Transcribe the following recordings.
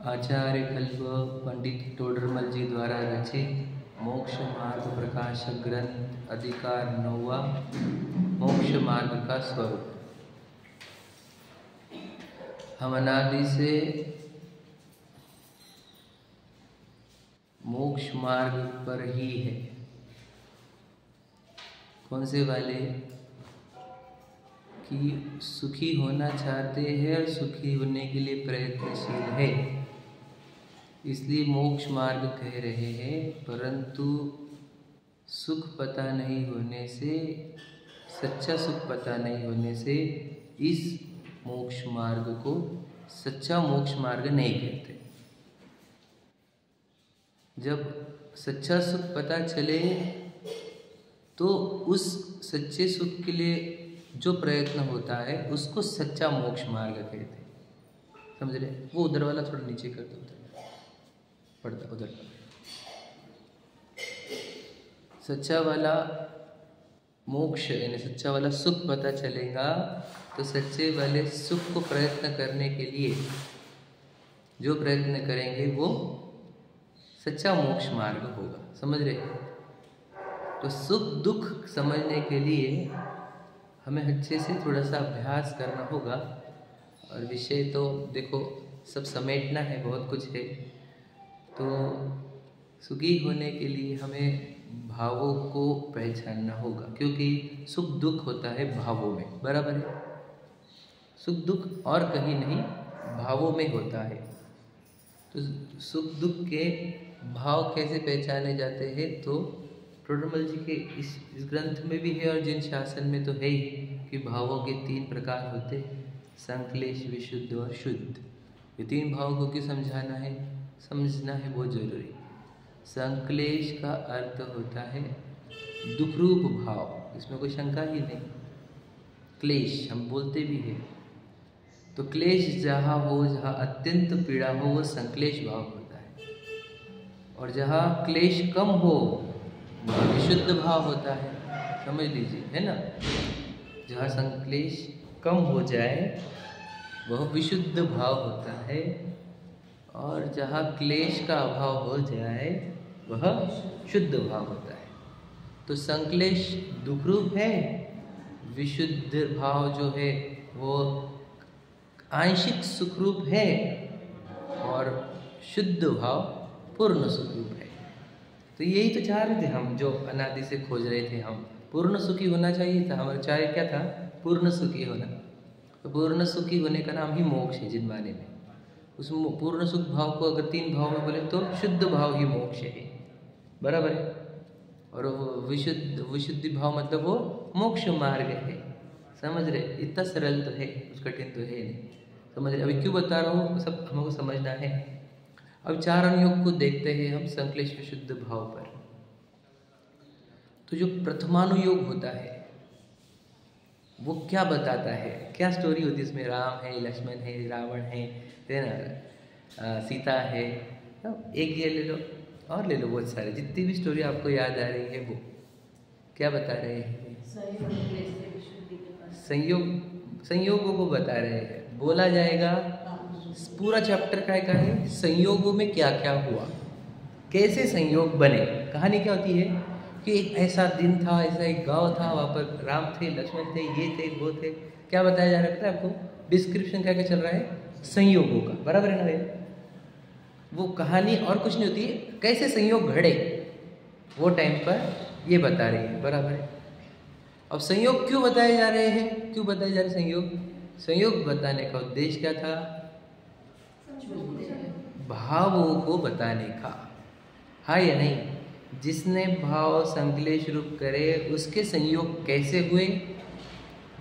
आचार्य कल्प पंडित टोडरमल जी द्वारा रचित मोक्ष मार्ग प्रकाशक ग्रंथ अधिकार 9वां मोक्ष मार्ग का स्वरूप। हम अनादि से मोक्ष मार्ग पर ही है। कौन से वाले? कि सुखी होना चाहते हैं और सुखी होने के लिए प्रयत्नशील है, इसलिए मोक्ष मार्ग कह रहे हैं। परंतु सुख पता नहीं होने से, सच्चा सुख पता नहीं होने से इस मोक्ष मार्ग को सच्चा मोक्ष मार्ग नहीं कहते। जब सच्चा सुख पता चले तो उस सच्चे सुख के लिए जो प्रयत्न होता है उसको सच्चा मोक्ष मार्ग कहते हैं। समझ रहे? वो उधर वाला थोड़ा नीचे कर दो, पड़ता उधर। सच्चा वाला मोक्ष यानी सच्चा वाला सुख पता चलेगा तो सच्चे वाले सुख को प्रयत्न करने के लिए जो प्रयत्न करेंगे वो सच्चा मोक्ष मार्ग होगा। समझ रहे? तो सुख दुख समझने के लिए हमें अच्छे से थोड़ा सा अभ्यास करना होगा। और विषय तो देखो सब समेटना है, बहुत कुछ है। तो सुखी होने के लिए हमें भावों को पहचानना होगा, क्योंकि सुख दुख होता है भावों में। बराबर है? सुख दुख और कहीं नहीं, भावों में होता है। तो सुख दुख के भाव कैसे पहचाने जाते हैं? तो टोडरमल जी के इस ग्रंथ में भी है और जिन शासन में तो है ही कि भावों के 3 प्रकार होते हैं, संक्लेश, विशुद्ध और शुद्ध। ये 3 भावों को क्यों समझाना है, समझना है बहुत जरूरी। संक्लेश का अर्थ होता है दुख रूप भाव, इसमें कोई शंका ही नहीं। क्लेश हम बोलते भी हैं, तो क्लेश जहाँ हो, जहाँ अत्यंत पीड़ा हो, वो संक्लेश भाव होता है। और जहाँ क्लेश कम हो विशुद्ध भाव होता है। समझ लीजिए, है ना? जहाँ संक्लेश कम हो जाए वह विशुद्ध भाव होता है, और जहाँ क्लेश का अभाव हो जाए वह शुद्ध भाव होता है। तो संक्लेश दुख रूप है, विशुद्ध भाव जो है वो आंशिक सुख रूप है, और शुद्ध भाव पूर्ण सुख रूप है। तो यही तो चाह रहे थे हम, जो अनादि से खोज रहे थे हम। पूर्ण सुखी होना चाहिए था, हमारा चाह क्या था? पूर्ण सुखी होना। तो पूर्ण सुखी होने का नाम ही मोक्ष है जिन माने में। उस पूर्ण सुख भाव को अगर 3 भाव में बोले तो शुद्ध भाव ही मोक्ष है। बराबर है? और विशुद्धि भाव मतलब वो मोक्ष मार्ग है। समझ रहे? इतना सरल तो है, कुछ कठिन तो है नहीं। समझ रहे? अभी क्यों बता रहा हूँ, सब हमको समझना है। अब 4 अनुयोग को देखते हैं हम संक्लेश विशुद्ध भाव पर। तो जो प्रथमानुयोग होता है वो क्या बताता है, क्या स्टोरी होती है इसमें? राम है, लक्ष्मण है, रावण है ना, सीता है। एक ये ले लो और ले लो, बहुत सारे जितनी भी स्टोरी आपको याद आ रही है वो क्या बता रहे हैं? संयोगों को बता रहे हैं। बोला जाएगा पूरा चैप्टर का है संयोगों में क्या क्या हुआ, कैसे संयोग बने। कहानी क्या होती है कि एक ऐसा दिन था, ऐसा एक गांव था, वहाँ पर राम थे, लक्ष्मण थे, ये थे, वो थे। क्या बताया जा रहा है आपको? डिस्क्रिप्शन क्या क्या चल रहा है? संयोगों का। बराबर है ना भाई? वो कहानी और कुछ नहीं होती है, कैसे संयोग घड़े वो टाइम पर ये बता रही है। बराबर है? अब संयोग क्यों बताए जा रहे हैं, क्यों बताए जा रहे संयोग? संयोग बताने का उद्देश्य क्या था? भावों को बताने का। हाँ या नहीं? जिसने भाव संक्लेश रूप करे उसके संयोग कैसे हुए,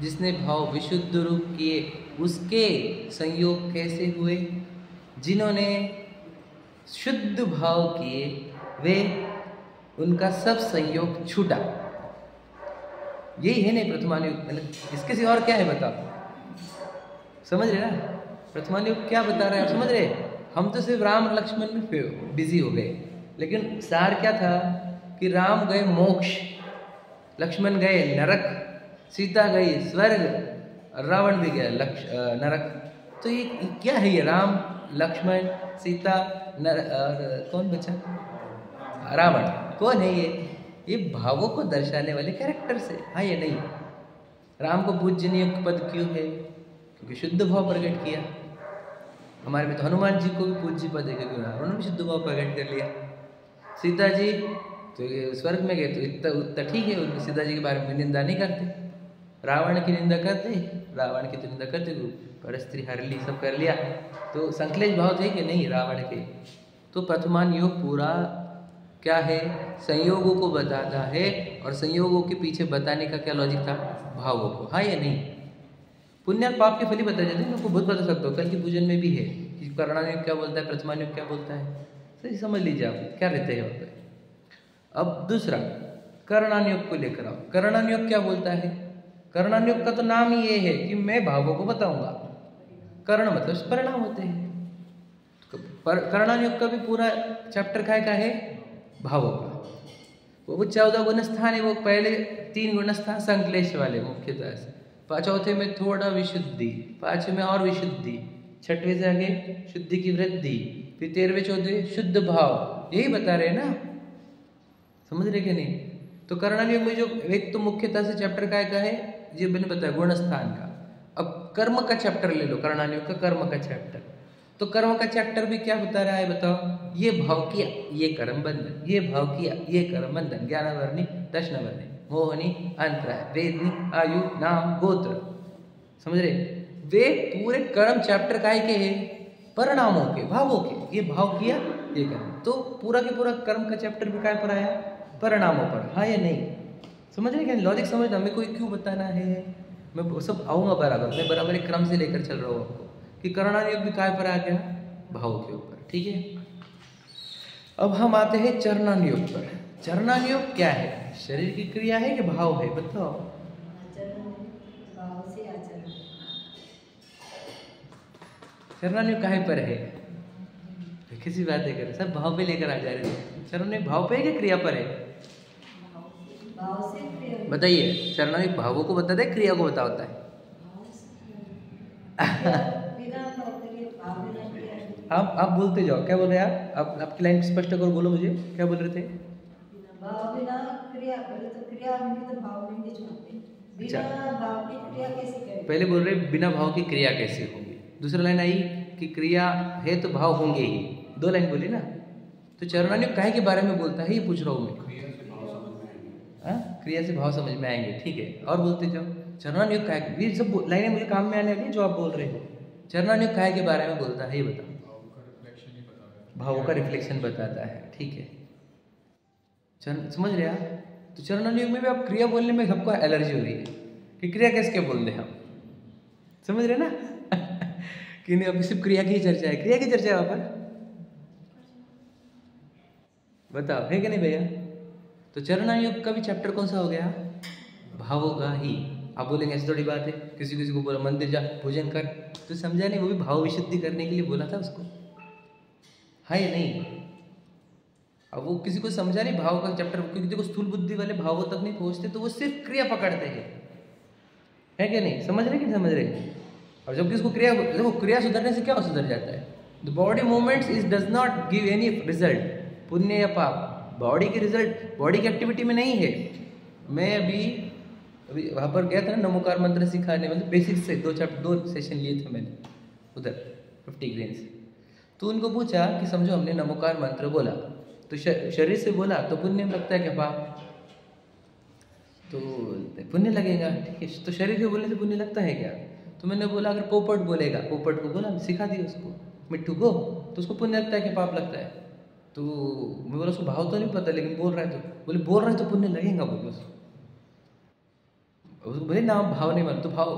जिसने भाव विशुद्ध रूप किए उसके संयोग कैसे हुए, जिन्होंने शुद्ध भाव किए वे उनका सब संयोग छूटा। यही है नहीं प्रथमानुयोग? इसके सिवा और क्या है बताओ? समझ रहे ना? प्रथमानुयोग क्या बता रहे हैं आप? समझ रहे? हम तो सिर्फ राम लक्ष्मण में बिजी हो गए, लेकिन सार क्या था कि राम गए मोक्ष, लक्ष्मण गए नरक, सीता गई स्वर्ग, रावण भी गया नरक। तो ये क्या है? ये राम, लक्ष्मण, सीता, नर और कौन बचा? रावण। कौन है ये भावों को दर्शाने वाले कैरेक्टर्स है। हाँ या नहीं? राम को पूजनीय पद क्यों है? क्योंकि शुद्ध भाव प्रकट किया। हमारे में तो हनुमान जी को भी पूज्य पद है, क्योंकि उन्होंने भी शुद्ध भाव प्रकट कर लिया। सीता जी तो ये स्वर्ग में गए तो इतना ठीक है, उनकी सीता जी के बारे में निंदा नहीं करते। रावण की निंदा करते, रावण की तो निंदा करते, पर स्त्री हर ली, सब कर लिया। तो संकलेश भाव थे कि नहीं रावण के? तो प्रथमान योग पूरा क्या है? संयोगों को बताता है, और संयोगों के पीछे बताने का क्या लॉजिक था? भावों को। हाँ या नहीं? पुण्य और पाप के फल ही बताए जाते हैं, आपको बहुत बता सकता हूँ। कल की पूजन में भी है कि कर्णान योग क्या बोलता है, प्रथमान योग क्या बोलता है। सही समझ लीजिए आप क्या रहते हैं वहाँ पे। अब दूसरा कर्णान योग को लेकर आओ। कर्णान योग क्या बोलता है? कर्णान योग का तो नाम ही ये है कि मैं भावों को बताऊंगा। कर्ण मतलब परिणाम होते हैं। कर्णान योग का भी पूरा चैप्टर का है? भावों का। वो 14 गुणस्थान है। वो पहले 3 गुणस्थान संकलेश वाले मुख्यतः से, चौथे में थोड़ा विशुद्धि, 5वें में और विशुद्धि, 6वें से आगे शुद्धि की वृद्धि, फिर 13वें 14वें शुद्ध भाव। यही बता रहे हैं ना, समझ रहे कि नहीं? तो कर्णान योग में जो एक तो मुख्यतः से चैप्टर का है, ये मैंने बताया गुणस्थान का। अब कर्म का चैप्टर ले लो, कर्णान योग का कर्म का चैप्टर। तो कर्म का चैप्टर भी क्या बता रहा है बताओ? ये भाव किया, ये कर्म बंधन, ये भाव किया, ये कर्म बंधन। 11 वर्णी, 10 वर्णी, मोहनी, अंतराय, वेदनी, आयु, नाम, गोत्र। समझ रहे? वे पूरे कर्म चैप्टर काय के हैं? परिणामों के, भावों के। ये भाव किया, ये कर्म। तो पूरा के पूरा कर्म का चैप्टर भी काय पर आया? परिणामों पर। हाँ या नहीं? समझ रहे क्या? लॉजिक समझना, मेरे को क्यों बताना है? मैं सब आऊँगा बराबर, मैं बराबर एक क्रम से लेकर चल रहा हूँ आपको कि कर्णान योग भी काय पर आ गया? भाव के ऊपर। ठीक है, अब हम आते हैं चरणान योग पर। चरणान योग क्या है? शरीर की क्रिया है कि भाव है? बताओ। चरणान योग काहे पर है? किसी बात है कर, सब भाव पे लेकर आ जा रहे हैं। चरण योग भाव पे है कि क्रिया पर है? बताइए, चरणान योग भावों को बताता है, क्रिया को बताता है? आप बोलते जाओ, क्या बोल रहे हैं आप? आपकी लाइन स्पष्ट करो, बोलो मुझे क्या बोल रहे थे? भाव बिना क्रिया, तो क्रिया होंगी तो भाव नहीं छूटते। बिना भाव की क्रिया कैसे करें? पहले बोल रहे बिना भाव की क्रिया कैसे होगी। दूसरा लाइन आई कि क्रिया है तो भाव होंगे ही। 2 लाइन बोली ना। तो चरणान योग काहे के बारे में बोलता है, ये पूछ रहा हूँ मैं। क्रिया से भाव समझ में आएंगे, ठीक है। और बोलते जाओ, चरणान योग काहे, ये सब लाइनें मुझे काम में आने वाली है जो आप बोल रहे हो। चरणान योग काहे के बारे में बोलता है, ये बताओ। भावों का रिफ्लेक्शन बताता है, ठीक है। समझ रहे आप? तो चरणान योग में भी आप क्रिया बोलने में सबको एलर्जी हो रही है कि क्रिया कैसे बोल दे हम। समझ रहे ना? कि नहीं, अभी सिर्फ क्रिया की चर्चा है, क्रिया की चर्चा है वहां पर। बताओ है कि नहीं भैया? तो चरणान योग का भी चैप्टर कौन सा हो गया? भावों का ही। आप बोलेंगे ऐसी थोड़ी बात है, किसी किसी को बोला मंदिर जा पूजन कर, तो समझा नहीं, वो भी भाव विशुद्धि करने के लिए बोला था उसको। हाँ या नहीं? अब वो किसी को समझा नहीं भाव का चैप्टर, क्योंकि देखो स्थूल बुद्धि वाले भावों तक नहीं पहुंचते, तो वो सिर्फ क्रिया पकड़ते हैं। है कि नहीं? समझ रहे कि नहीं समझ रहे? और जब किसको क्रिया, देखो क्रिया सुधरने से क्या सुधर जाता है? The body movements is does not give any result, पुण्य या पाप। बॉडी की रिजल्ट बॉडी की एक्टिविटी में नहीं है। मैं अभी वहाँ पर गया था ना, नमोकार मंत्र सिखाने, मतलब बेसिक्स से 2 सेशन लिए थे मैंने उधर 50 ग्रेन्स। तो उनको पूछा कि समझो हमने नमोकार मंत्र बोला, तो शरीर से बोला तो पुण्य लगता है क्या पाप? तो पुण्य लगेगा, ठीक है। तो शरीर से बोलने से पुण्य लगता है क्या? तो मैंने बोला अगर पोपट बोलेगा, पोपट को बोला, सिखा दिया उसको, मिट्टू को, तो उसको पुण्य लगता है कि पाप लगता है? तो मैं बोला उसको भाव तो नहीं पता, लेकिन बोल रहा है, तो बोले बोल रहा है तो पुण्य लगेगा। बोले उसको बोले ना भाव नहीं मान, तो भाव,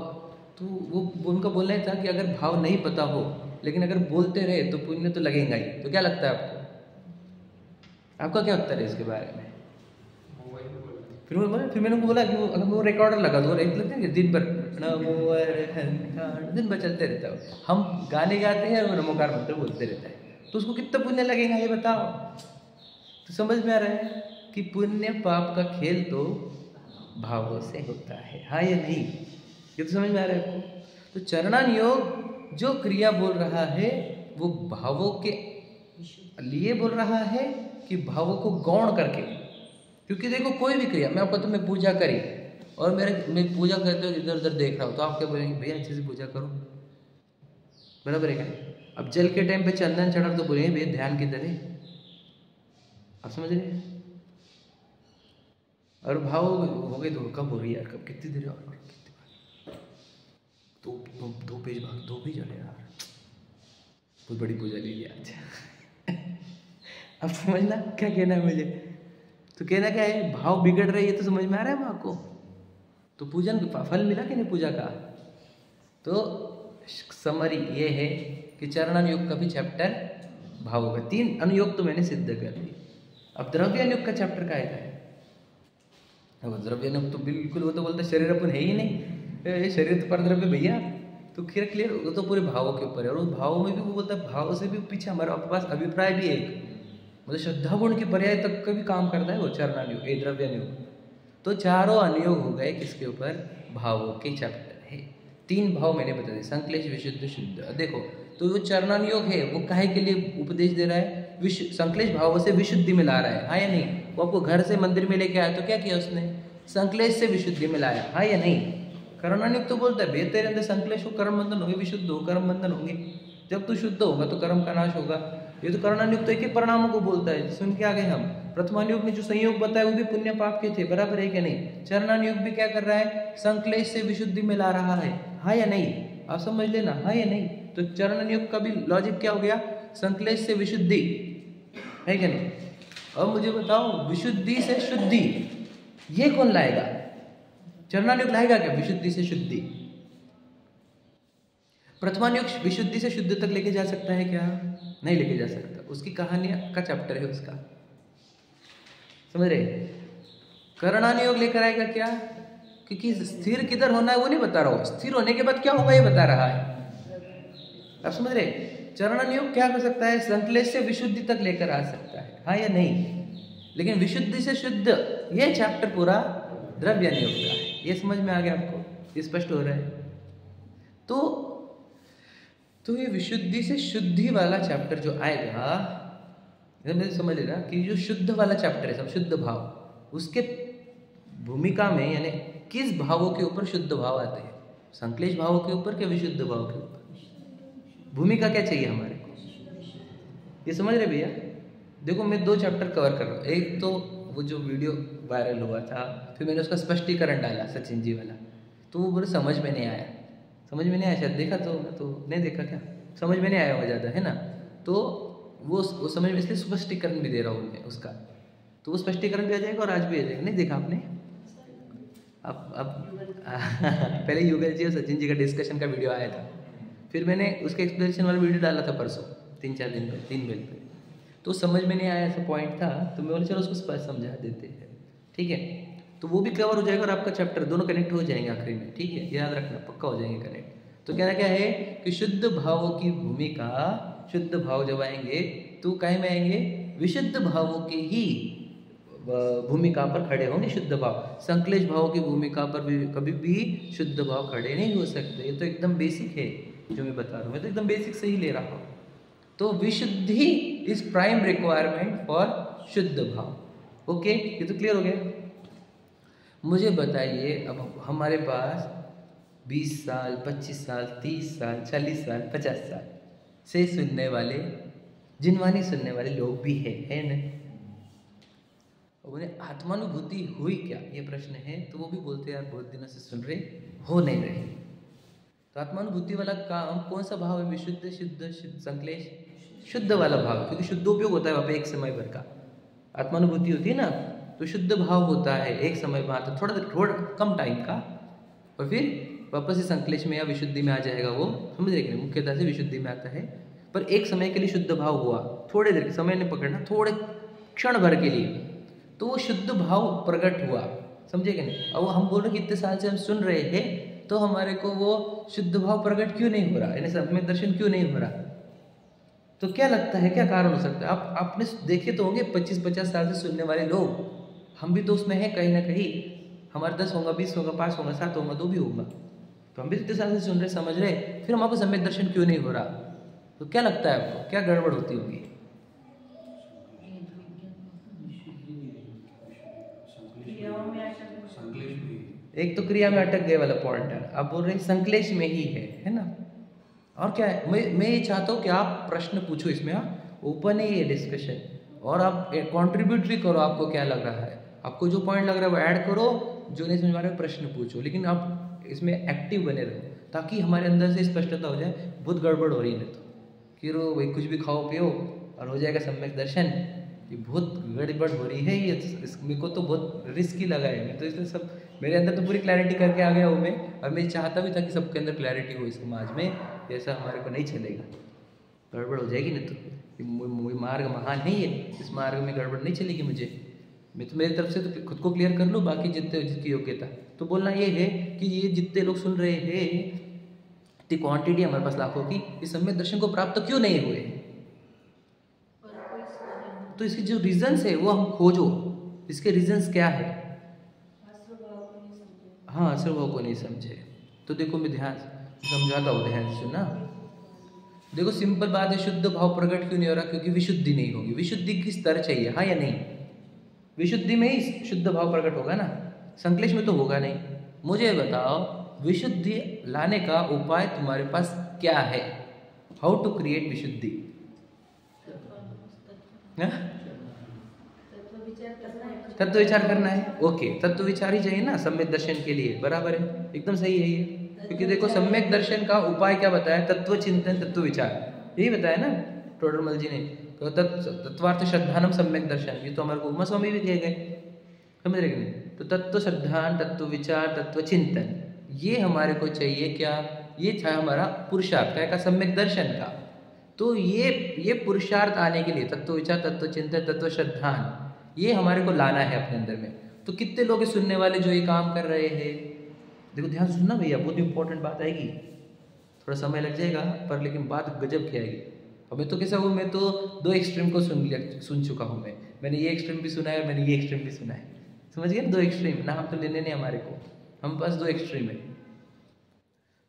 तो वो उनका बोलना ही था कि अगर भाव नहीं पता हो लेकिन अगर बोलते रहे तो पुण्य तो लगेगा ही। तो क्या लगता है आपको? आपका क्या उत्तर है इसके बारे में? फिर मैंने उनको बोला कि वो अगर वो रिकॉर्डर लगा दो, एक लगता है दिन भर दिन भर चलते रहता है, हम गाने गाते हैं और वो नमोकार मंत्र बोलते रहता है, तो उसको कितना पुण्य लगेगा ये बताओ। तो समझ में आ रहा है कि पुण्य पाप का खेल तो भावों से होता है। हाँ या नहीं? ये तो समझ में आ रहा है आपको? तो चरणान योग जो क्रिया बोल रहा है वो भावों के लिए बोल रहा है कि भावों को गौण करके? क्योंकि देखो कोई भी क्रिया, मैं आपको तो मैं पूजा करी और मैं पूजा करते हुए इधर उधर देख रहा हूँ, तो आप क्या बोलेंगे? भैया अच्छे से पूजा करो, बराबर है क्या? अब जल के टाइम पे चंदन चढ़ा तो बोलेंगे भैया ध्यान किधर है? आप समझ रहे हैं? और भाव हो गए तो कब हो रही है यार, कब कितनी देर और कितनी बार, दो पेज आ यार, बहुत बड़ी पूजा ले लिया आज। अब समझना क्या कहना है मुझे? तो कहना क्या है, भाव बिगड़ रही है तो समझ में आ रहा है आपको? तो पूजन फल मिला कि नहीं पूजा का? तो समरी ये है कि चरणानुयोग का भी चैप्टर भावों का 3 अनुयोग तो मैंने सिद्ध कर दी। अब द्रव्यानुयोग का चैप्टर का है। अब द्रव्यानुयोग तो बिल्कुल वो तो बोलता शरीर अपन है ही नहीं, शरीर तो परद्रव्य भैया, तो खैर क्लियर, वो तो पूरे भावों के ऊपर है। और उस भावों में भी वो बोलता है, भाव से भी पीछे हमारे पास अभिप्राय भी है एक, मतलब श्रद्धा गुण के पर्याय तक का भी काम करता है वो चरणानुयोग, ये द्रव्यानुयोग। तो चारों अनुयोग हो गए किसके ऊपर? भावों के चैप्टर है। 3 भाव मैंने बता दिए, संक्लेश, विशुद्ध, शुद्ध। देखो तो वो चरणानुयोग है, वो काहे के लिए उपदेश दे रहा है? संक्लेश भावों से विशुद्धि में ला रहा है, हाँ या नहीं? वो आपको घर से मंदिर में लेके आया तो क्या किया उसने? संक्लेश से विशुद्धि में लाया, हाँ या नहीं? कर्णानुयोग तो बोलता है भैया तेरे अंदर संक्लेश हो, कर्म बंधन होंगे, विशुद्ध हो, कर्म बंधन होंगे, जब तू शुद्ध होगा तो कर्म का नाश होगा। ये तो कर्णानुयोग तो एक ही परिणामों को बोलता है। सुन के आ गए हम। प्रथमानुयोग में जो संयोग बताया वो भी पुण्य पाप के थे, बराबर है क्या नहीं? चरणानुयोग भी क्या कर रहा है? संक्लेश से विशुद्धि में ला रहा है, हाँ या नहीं? आप समझ लेना, हाँ या नहीं? तो चरणानुयोग का भी लॉजिक क्या हो गया? संक्लेश से विशुद्धि, है क्या नहीं? अब मुझे बताओ, विशुद्धि से शुद्धि ये कौन लाएगा? चरणानुयोग लाएगा क्या विशुद्धि से शुद्धि? प्रथमानुयोग विशुद्धि से शुद्ध तक लेके जा सकता है क्या? नहीं लेके जा सकता। उसकी कहानियां का चैप्टर है उसका, समझ रहे? कर्णानुयोग लेकर आएगा क्या? क्योंकि स्थिर किधर होना है वो नहीं बता रहा हूं, स्थिर होने के बाद क्या होगा ये बता रहा है। आप समझ रहे? चरणानुयोग क्या कर सकता है? संक्लेश से विशुद्धि तक लेकर आ सकता है, हाँ या नहीं? लेकिन विशुद्धि से शुद्ध ये चैप्टर पूरा द्रव्यानुयोग का है। ये समझ में आ गया आपको? ये स्पष्ट हो रहा है? तो ये विशुद्धि से शुद्धि वाला चैप्टर जो आएगा, समझ लेना कि जो शुद्ध वाला चैप्टर है, सब शुद्ध भाव, उसके भूमिका में यानी किस भावों के ऊपर शुद्ध भाव आते हैं? संक्लेश भावों के ऊपर क्या विशुद्ध भाव के ऊपर? भूमिका क्या चाहिए हमारे को? ये समझ रहे भैया? देखो मैं 2 चैप्टर कवर कर रहा हूँ। एक तो वो जो वीडियो वायरल हुआ था, फिर मैंने उसका स्पष्टीकरण डाला सचिन जी वाला, तो वो बोले समझ में नहीं आया। समझ में नहीं आया? शायद देखा तो नहीं देखा क्या? समझ में नहीं आया होगा ज़्यादा, है ना? तो वो समझ में, इसलिए स्पष्टीकरण भी दे रहा हूँ मैं उसका। तो वो स्पष्टीकरण भी आ जाएगा और आज भी आ जाएगा। नहीं देखा आपने? अब पहले युगल जी और सचिन जी का डिस्कशन का वीडियो आया था, फिर मैंने उसका एक्सप्लेनेशन वाला वीडियो डाला था परसों, 3-4 दिन पहले, 3 दिन पहले। तो समझ में नहीं आया, ऐसा पॉइंट था, तो मैं बोला चलो उसको स्पष्ट समझा देते हैं, ठीक है? तो वो भी कवर हो जाएगा और आपका चैप्टर दोनों कनेक्ट हो जाएंगे आखिरी में, ठीक है? याद रखना, पक्का हो जाएंगे कनेक्ट। तो कहना क्या है कि शुद्ध भावों की भूमिका, शुद्ध भाव जब आएंगे तो काहे में आएंगे? विशुद्ध भावों की ही भूमिका पर खड़े होंगे शुद्ध भाव। संक्लेश भावों की भूमिका पर भी कभी भी शुद्ध भाव खड़े नहीं हो सकते। ये तो एकदम बेसिक है जो मैं बता रहा हूँ, मैं तो एकदम बेसिक से ही ले रहा हूँ। तो विशुद्धि इज प्राइम रिक्वायरमेंट फॉर शुद्ध भाव। ओके, ये तो क्लियर हो गया? मुझे बताइए, अब हमारे पास 20 साल, 25 साल, 30 साल, 40 साल, 50 साल से सुनने वाले, जिनवानी सुनने वाले लोग भी है ना? उन्हें आत्मानुभूति हुई क्या, ये प्रश्न है। तो वो भी बोलते हैं यार बहुत दिनों से सुन रहे, हो नहीं रहे। तो आत्मानुभूति वाला काम कौन सा भाव है? विशुद्ध, शुद्ध, संक्लेश, शुद्ध वाला भाव, क्योंकि शुद्धोपयोग होता है वहाँ पे एक समय भर का। आत्मानुभूति होती है ना, तो शुद्ध भाव होता है एक समय बाद, थोड़ा कम टाइम का, और फिर वापस से संक्लेश में या विशुद्धि में आ जाएगा वो, समझ रहे कि मुख्यतः से विशुद्धि में आता है। पर एक समय के लिए शुद्ध भाव हुआ, थोड़े देर, समय ने पकड़ना, थोड़े क्षण भर के लिए, तो वो शुद्ध भाव प्रकट हुआ, समझे कि नहीं? अब हम बोल रहे कि इतने साल से हम सुन रहे हैं, तो हमारे को वो शुद्ध भाव प्रकट क्यों नहीं हो रहा, यानी सब में दर्शन क्यों नहीं हो रहा? तो क्या लगता है, क्या कारण हो सकता है? आपने देखे तो होंगे 25-50 साल से सुनने वाले लोग, हम भी तो उसमें हैं कहीं ना कहीं। हमारे 10 होगा, 20 होगा, 5 होगा, 7 होगा, 2 भी होगा, तो हम भी इतने साल से सुन रहे, समझ रहे, फिर हम आपको सम्यक दर्शन क्यों नहीं हो रहा? तो क्या लगता है आपको, क्या गड़बड़ होती होगी? एक तो क्रिया में अटक गए वाला पॉइंट है, आप बोल रहे हैं संक्लेश में ही है ना? और क्या है, मैं ये चाहता हूँ कि आप प्रश्न पूछो इसमें, ओपन है ये डिस्कशन, और आप कंट्रीब्यूट भी करो, आपको क्या लग रहा है, आपको जो पॉइंट लग रहा है वो ऐड करो, जो नहीं समझ पा रहे प्रश्न पूछो, लेकिन आप इसमें एक्टिव बने रहो ताकि हमारे अंदर से स्पष्टता हो जाए। बहुत गड़बड़ हो रही है तो कि रो भाई कुछ भी खाओ पियो और हो जाएगा सम्यक दर्शन, ये बहुत गड़बड़ हो रही है, ये मेरे को तो बहुत रिस्की लगा है। मैं तो इसलिए सब मेरे अंदर तो पूरी क्लैरिटी करके आ गया हूँ मैं, और मैं चाहता भी था कि सबके अंदर क्लैरिटी हो इस समाज में, ऐसा हमारे को नहीं चलेगा, गड़बड़ हो जाएगी। नहीं तो मार्ग महान है ये, इस मार्ग में गड़बड़ नहीं चलेगी मुझे, मैं तो मेरी तरफ से तो खुद को क्लियर कर लूँ, बाकी जितने जिसकी योग्यता। तो बोलना ये है कि ये जितने लोग सुन रहे हैं, इतनी क्वांटिटी हमारे पास लाखों की, इस सम्यक दर्शन को प्राप्त क्यों नहीं हुए? तो इसके जो रीजंस है वो हम खोजो, इसके रीजंस क्या है? हाँ, असर भाव को नहीं समझे। तो देखो मैं ध्यान समझाता हूँ, ध्यान से सुना। देखो सिंपल बात है, शुद्ध भाव प्रकट क्यों नहीं हो रहा? क्योंकि विशुद्धि नहीं होगी। विशुद्धि की स्तर चाहिए, हाँ या नहीं? विशुद्धि में ही शुद्ध भाव प्रकट होगा ना, संक्लेश में तो होगा नहीं। मुझे बताओ विशुद्धि लाने का उपाय तुम्हारे पास क्या है? How to create Vishuddhi? तत्व विचार करना है। ओके, तत्व विचार ही चाहिए ना सम्यक दर्शन के लिए, बराबर है, एकदम सही है ये। क्योंकि देखो सम्यक दर्शन का उपाय क्या बताया? तत्व चिंतन, तत्व विचार, यही बताया ना टोडरमल जी ने। तो तत्वार्थ श्रद्धानम सम्यक दर्शन, ये तो हमारे को उमा स्वामी भी दिए गए, समझ रहे कि नहीं? तो तत्व श्रद्धान, तत्व विचार, तत्व चिंतन, ये हमारे को चाहिए। क्या ये था हमारा पुरुषार्थ क्या का? सम्यक दर्शन का। तो ये पुरुषार्थ आने के लिए तत्व विचार, तत्व चिंतन, तत्व श्रद्धान, ये हमारे को लाना है अपने अंदर में। तो कितने लोग सुनने वाले जो ये काम कर रहे हैं? देखो ध्यान से सुनना भैया, बहुत इंपॉर्टेंट बात आएगी, थोड़ा समय लग जाएगा पर लेकिन बात गजब की आएगी। और मैं तो कैसा हूँ, मैं तो दो एक्सट्रीम को सुन चुका हूँ। मैंने ये एक्सट्रीम भी सुना है, मैंने ये एक्सट्रीम भी सुना है, समझ गए? दो एक्सट्रीम ना, हम तो लेने नहीं हमारे को, हम पास दो एक्सट्रीम है।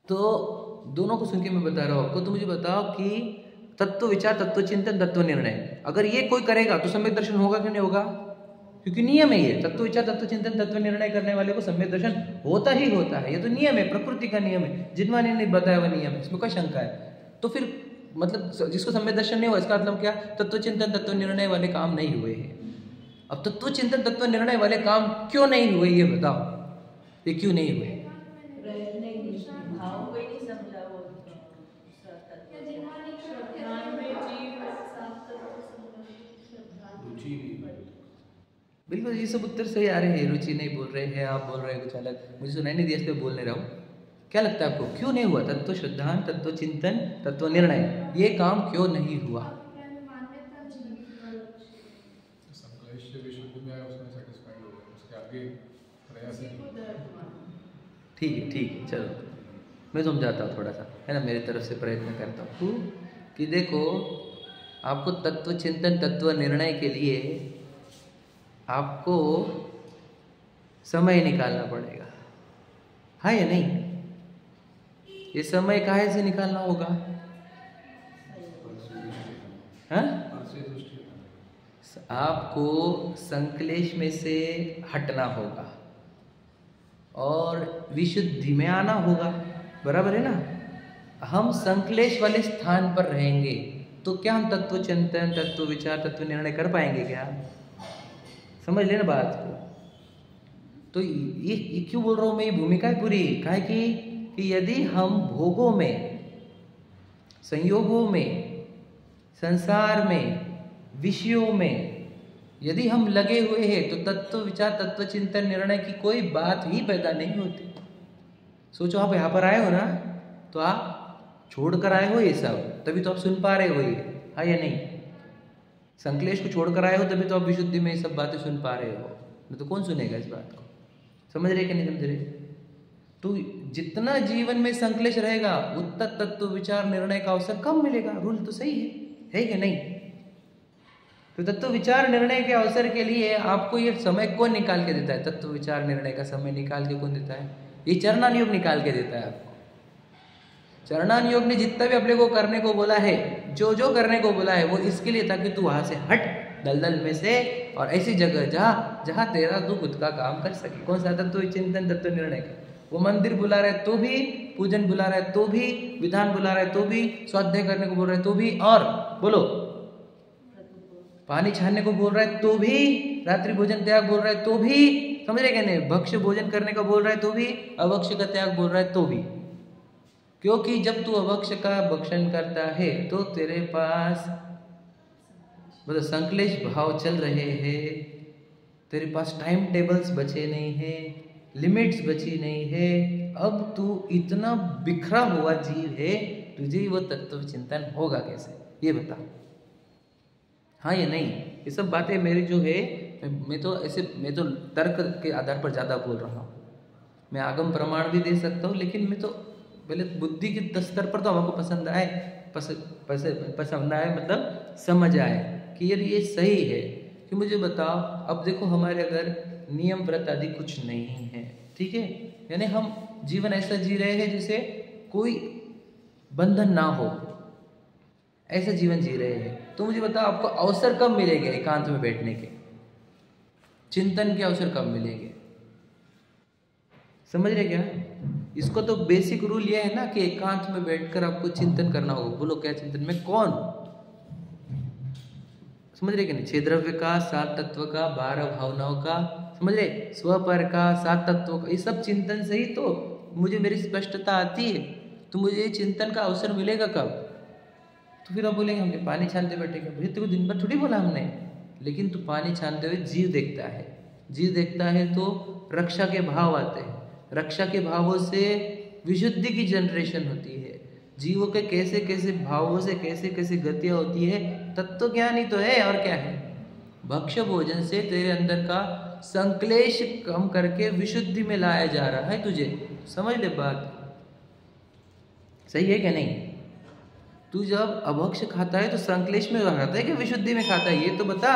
तो दोनों को सुन के मैं बता रहा हूँ आपको। तो मुझे बताओ कि तत्व विचार, तत्व चिंतन, तत्व निर्णय, अगर ये कोई करेगा तो सम्यक दर्शन होगा कि नहीं होगा? क्योंकि नियम है ये, तत्व विचार, तत्व चिंतन, तत्व निर्णय करने वाले को सम्यक दर्शन होता ही होता है। ये तो नियम है, प्रकृति का नियम है, जिनवा ने बताया हुआ नियम है, इसमें कोई शंका है? तो फिर मतलब जिसको सम्यक दर्शन नहीं हुआ, इसका मतलब क्या? तत्व चिंतन, तत्व निर्णय वाले काम नहीं हुए हैं। अब तत्व चिंतन, तत्व निर्णय वाले काम क्यों नहीं हुए, ये बताओ, ये क्यों नहीं हुए? बिल्कुल, ये सब उत्तर सही आ रहे हैं। रुचि नहीं बोल रहे हैं, आप बोल रहे हैं कुछ अलग, मुझे सुनाई नहीं दिया, इसलिए बोल नहीं रहा हूँ। क्या लगता है आपको क्यों नहीं हुआ? तत्व श्रद्धान, तत्व चिंतन, तत्व निर्णय, ये काम क्यों नहीं हुआ? ठीक है, चलो मैं समझाता हूँ थोड़ा सा, है ना, मेरी तरफ से प्रयत्न करता हूँ कि देखो आपको तत्व चिंतन, तत्व निर्णय के लिए आपको समय निकालना पड़ेगा, हाँ या नहीं? ये समय काहे से निकालना होगा? हाँ, आपको संक्लेश में से हटना होगा और विशुद्धि में आना होगा, बराबर है ना? हम संक्लेश वाले स्थान पर रहेंगे तो क्या हम तत्व चिंतन, तत्व विचार, तत्व निर्णय कर पाएंगे क्या? समझ लेना बात को। तो ये क्यों बोल रहा हूँ मैं, ये भूमिका है पूरी, काहे कि यदि हम भोगों में, संयोगों में, संसार में, विषयों में यदि हम लगे हुए हैं तो तत्व विचार, तत्व चिंतन, निर्णय की कोई बात ही पैदा नहीं होती। सोचो आप यहाँ पर आए हो ना, तो आप छोड़ कर आए हो ये सब, तभी तो आप सुन पा रहे हो ये, हाँ या नहीं? संक्लेश को छोड़ कर आए हो तभी तो आप विशुद्धि में ये सब बातें सुन पा रहे हो, नहीं तो कौन सुनेगा इस बात को? समझ रहे कि नहीं समझ रहे? तो जितना जीवन में संक्लेश रहेगा उतना तत्व विचार, निर्णय का अवसर कम मिलेगा। रूल तो सही है कि नहीं? तो तत्व विचार, निर्णय के अवसर के लिए आपको ये समय कौन निकाल के देता है? तत्व विचार, निर्णय का समय निकाल के कौन देता है? ये चरणानुयोग निकाल के देता है आपको। चरणान योग ने जितना भी अपने को करने को बोला है, जो जो करने को बोला है, वो इसके लिए ताकि तू वहां से हट दलदल में से और ऐसी जगह जा जहां तेरा तू खुद का काम कर सके। कौन सा तत्व? चिंतन तत्व निर्णय का। वो मंदिर बुला रहा है तो भी, पूजन बुला रहा है तो भी, विधान बुला रहा है तो भी, स्वाध्याय करने को बोल रहा है तो भी, और बोलो पानी छानने को बोल रहा है तो भी, रात्रि भोजन त्याग बोल रहा है तो भी, समझ रहे क्या नहीं, भक्ष्य भोजन करने का बोल रहा है तो भी, अभक्ष्य का त्याग बोल रहा है तो भी। क्योंकि जब तू अभक्ष्य का भक्षण करता है तो तेरे पास मतलब संक्लेश भाव चल रहे हैं, तेरे पास टाइम टेबल्स बचे नहीं है, लिमिट्स बची नहीं है। अब तू इतना बिखरा हुआ जीव है, तुझे वो तत्व चिंतन होगा कैसे, ये बता। हाँ या नहीं? ये सब बातें मेरी जो है, मैं तो तर्क के आधार पर ज़्यादा बोल रहा हूँ। मैं आगम प्रमाण भी दे सकता हूँ, लेकिन मैं तो पहले बुद्धि के स्तर पर तो हमको पसंद आए मतलब समझ आए कि यार ये सही है। कि मुझे बताओ, अब देखो हमारे अगर नियम व्रत आदि कुछ नहीं है, ठीक है, यानी हम जीवन ऐसा जी रहे हैं जैसे कोई बंधन ना हो, ऐसा जीवन जी रहे हैं, तो मुझे बताओ आपको अवसर कब मिलेगा एकांत में बैठने के, चिंतन के अवसर कब मिलेंगे? समझ रहे क्या? इसको तो बेसिक रूल ये है ना कि एकांत में बैठकर आपको चिंतन करना होगा। बोलो क्या चिंतन में? कौन? समझ रहे क्या नहीं? 6 द्रव्य का, 7 तत्व का, 12 भावनाओं का, समझ रहे, स्वपर का, 7 तत्वों का, ये सब चिंतन से ही तो मुझे मेरी स्पष्टता आती है। तो मुझे चिंतन का अवसर मिलेगा कब? तो फिर आप बोलेंगे हमने पानी छानते बैठेगा। भैया तेरे को दिन भर थोड़ी बोला हमने, लेकिन तू पानी छानते हुए जीव देखता है, जीव देखता है तो रक्षा के भाव आते हैं, रक्षा के भावों से विशुद्धि की जनरेशन होती है, जीवों के कैसे कैसे भावों से कैसे कैसे गतियाँ होती है, तत्व ज्ञान ही तो है और क्या है। भक्ष्य भोजन से तेरे अंदर का संक्लेश कम करके विशुद्धि में लाया जा रहा है तुझे। समझ ले बात, सही है क्या नहीं? तू जब अभक्ष्य खाता है तो संक्लेश में खाता है कि विशुद्धि में खाता है, ये तो बता।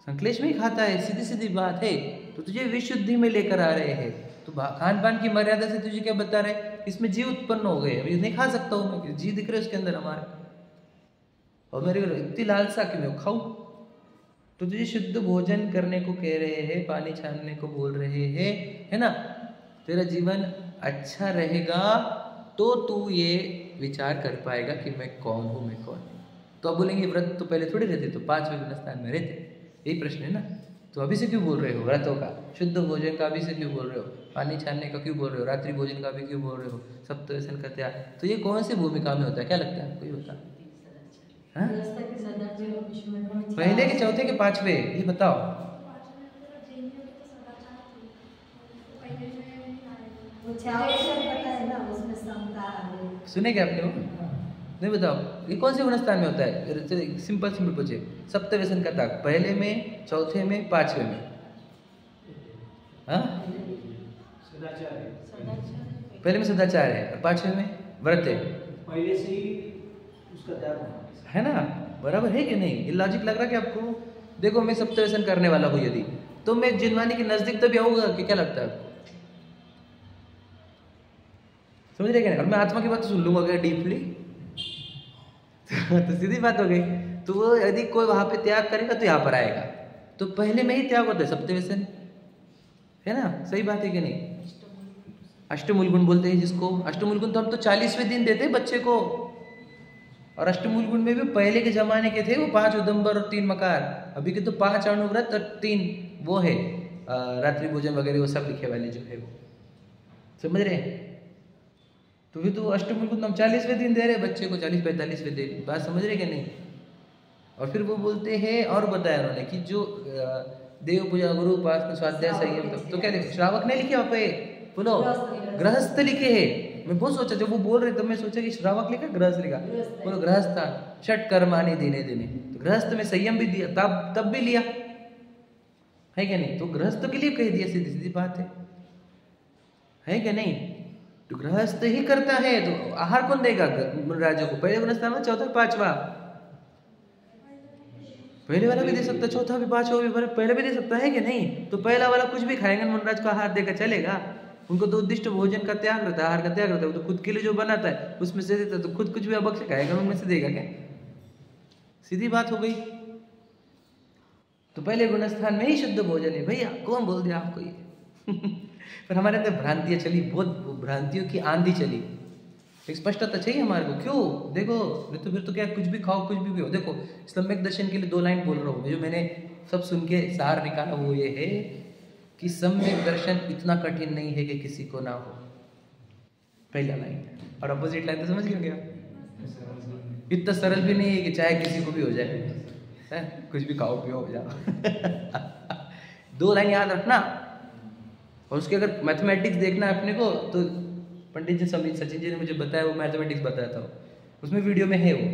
संक्लेश में ही खाता है, सीधी सीधी बात है। तो तुझे विशुद्धि में लेकर आ रहे हैं। तो खान पान की मर्यादा से तुझे क्या बता रहे, इसमें जीव उत्पन्न हो गए, अभी नहीं खा सकता हूँ मैं, जीव दिख रहे उसके अंदर हमारे, और मेरे को इतनी लालसा कि मैं खाऊं। तो तुझे शुद्ध भोजन करने को कह रहे हैं, पानी छानने को बोल रहे हैं, है ना? तेरा जीवन अच्छा रहेगा तो तू ये विचार कर पाएगा कि मैं कौन हूँ, मैं कौन हूँ। तो अब बोलेंगे व्रत तो पहले थोड़ी रहते, तो 5 वें स्थान में रहते, यही प्रश्न है ना? तो अभी से क्यों बोल रहे हो व्रतों का, शुद्ध भोजन का अभी से क्यों बोल रहे हो, पानी छानने का क्यों बोल रहे हो, रात्रि भोजन का भी क्यों बोल रहे हो, सप्तव्यसन का त्याग? तो ये कौन सी भूमिका में होता है, क्या लगता है आपको, ये बता? हाँ? पहले के, चौथे के, 5वें, ये बताओ। सुने क्या आपने वो? नहीं बताओ, ये कौन से गुणस्थान में होता है? सिंपल पूछे। सप्तव्यसन का त्याग पहले में, चौथे में, 5वें में? हाँ, पहले में सदाचार है और 5वें में व्रत है। पहले से ही उसका त्याग है ना? बराबर है कि नहीं? ये लॉजिक लग रहा है कि आपको? देखो मैं सप्तव्यसन करने वाला हूँ यदि, तो मैं जिनवानी के नजदीक तभी आऊंगा कि क्या लगता है आपको? समझ रहे क्या? और मैं आत्मा की बात तो सुन लूंगा क्या डीपली? तो सीधी बात हो गई। तो वो यदि कोई वहां पे त्याग करेगा तो यहाँ पर आएगा, तो पहले में ही त्याग होता है सप्तव्यसन, है ना? सही बात है कि नहीं? अष्टमूल गुण बोलते हैं जिसको। अष्टमूल गुण तो हम तो 40वें दिन देते हैं बच्चे को, और अष्टमूल गुण में भी पहले के जमाने के थे वो 5 उदंबर और 3 मकार। अभी के तो 5 अणुव्रत और 3 वो है रात्रि भोजन वगैरह, वो सब लिखे वाले जो है वो, समझ रहे हैं? तो भी तो अष्टमूल गुण हम 40वें दिन दे रहे बच्चे को, 40-45वें दिन, बात समझ रहे क्या नहीं? और फिर वो बोलते हैं, और बताया उन्होंने कि जो देव पूजा, गुरु उपासना, स्वाध्याय, संयम, तो क्या लिखे? श्रावक नहीं लिखे वहाँ पे, बोलो गृहस्थ लिखे है। मैं बहुत सोचा, जब वो बोल रहे तो मैं सोचा कि श्रावक लिखा, गृहस्थ लिखा। बोलो गृहस्थ, षट कर्माणि दिने दिने, तो गृहस्थ में संयम भी दिया, तब भी लिया है क्या नहीं? तो गृहस्थ के लिए कह दिया, सीधी सीधी बात है क्या नहीं? तो गृहस्थ ही करता है, तो आहार कौन देगा राजा को? पहले गुणस्थान में, चौथा, 5वां, पहले वाला भी दे सकता, चौथा भी, 5वां भी, पहले भी दे सकता है कि नहीं? तो पहला वाला कुछ भी खाएंगे, मनराज को आहार देकर चलेगा? उनको तो उद्दिष्ट भोजन का त्याग रहता है, आहार का त्याग रहता है, वो तो खुद के लिए जो बनाता है उसमें से देता है, तो खुद कुछ भी अबक से खाएगा, उनमें से देगा क्या? सीधी बात हो गई। तो पहले गुणस्थान में ही शुद्ध भोजन है भैया, कौन बोल दिया आपको ये? पर हमारे अंदर भ्रांतियां चली, बहुत भ्रांतियों की आंधी चली। एक स्पष्टता चाहिए हमारे को। क्यों? देखो तो फिर तो क्या, कुछ भी खाओ कुछ भी पियो। देखो सम्यक दर्शन के लिए 2 लाइन बोल रहा हूँ, जो मैंने सब सुन के सार निकाला वो ये है कि सम्यक दर्शन इतना कठिन नहीं है कि किसी को ना हो, पहला लाइन। और अपोजिट लाइन तो समझ गए क्या? इतना सरल भी नहीं है कि चाहे किसी को भी हो जाए, है? कुछ भी खाओ पियो हो जाओ। 2 लाइन याद रखना। और उसके अगर मैथमेटिक्स देखना है अपने को तो पंडित जी सचिन जी ने मुझे बताया, वो मैथमेटिक्स बताता हूँ, उसमें वीडियो में है वो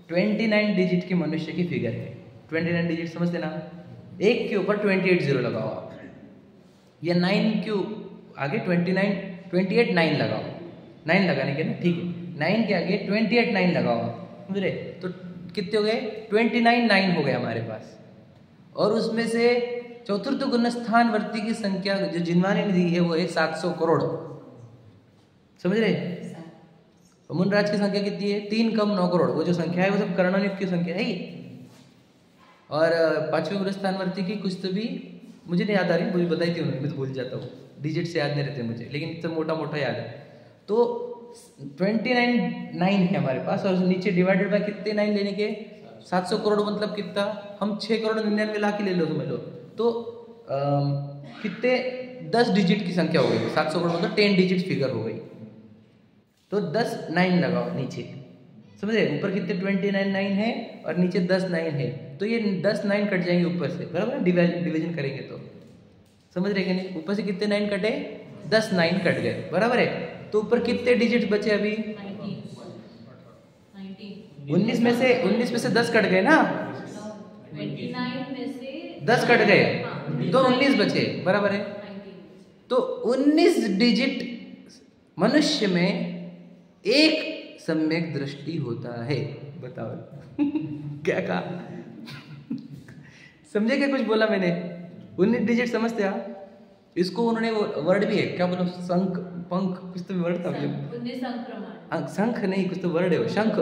29 डिजिट की मनुष्य की फिगर है। 29 डिजिट समझते ना, 1 के ऊपर 28 जीरो लगाओ आप, या 9 के आगे 28 9 लगाओ, 9 लगाने के ना, ठीक है, 9 के आगे 28 9 लगाओ आप, समझ रहे? तो कितने हो गए? 29 9 हो गए हमारे पास। और उसमें से चतुर्थ गुणस्थान वर्ती की संख्या जो जिन्वाने ने दी है वो है 700 करोड़, समझ रहे? मुनराज की संख्या कितनी है? 3 कम 9 करोड़। वो जो संख्या है वो सब कर्णानिक की संख्या है ये। और 5वें गुणस्थान वर्ती की कुछ तो भी मुझे नहीं याद आ रही, मुझे बताई थी उन्होंने, मैं तो भूल जाता हूँ, डिजिट से याद नहीं रहते मुझे, लेकिन इतना मोटा मोटा याद है। तो 29 9 है हमारे पास, और नीचे डिवाइडेड बाय कितने 9 लेने के? 700 करोड़ मतलब कितना? हम 6 करोड़ 99 लाख ही ले लो समझ लो, तो कितने 10 डिजिट की संख्या हो गई। 700 करोड़ मतलब 10 डिजिट फिगर हो गई। तो 10 9 लगाओ नीचे, समझे? ऊपर कितने 29 9 है और नीचे 10 9 है, तो ये 10 9 कट जाएंगे ऊपर से, बराबर है? डिवीजन करेंगे तो समझ रहे कि नहीं? ऊपर से कितने 9 कटे? 10 9 कट गए, बराबर है? तो ऊपर कितने डिजिट बचे अभी? 19 में से 10 कट गए ना, 29 में से 10 कट गए, तो 19 बचे, बराबर है? तो 19 डिजिट मनुष्य में एक सम्यक दृष्टि होता है। बताओ क्या कहा? समझे क्या कुछ बोला मैंने? 19 डिजिट समझते आप? इसको उन्होंने वो वर्ड भी है, क्या बोलो, शंख पंख कुछ तो वर्ड था, शंख नहीं कुछ तो वर्ड है, शंख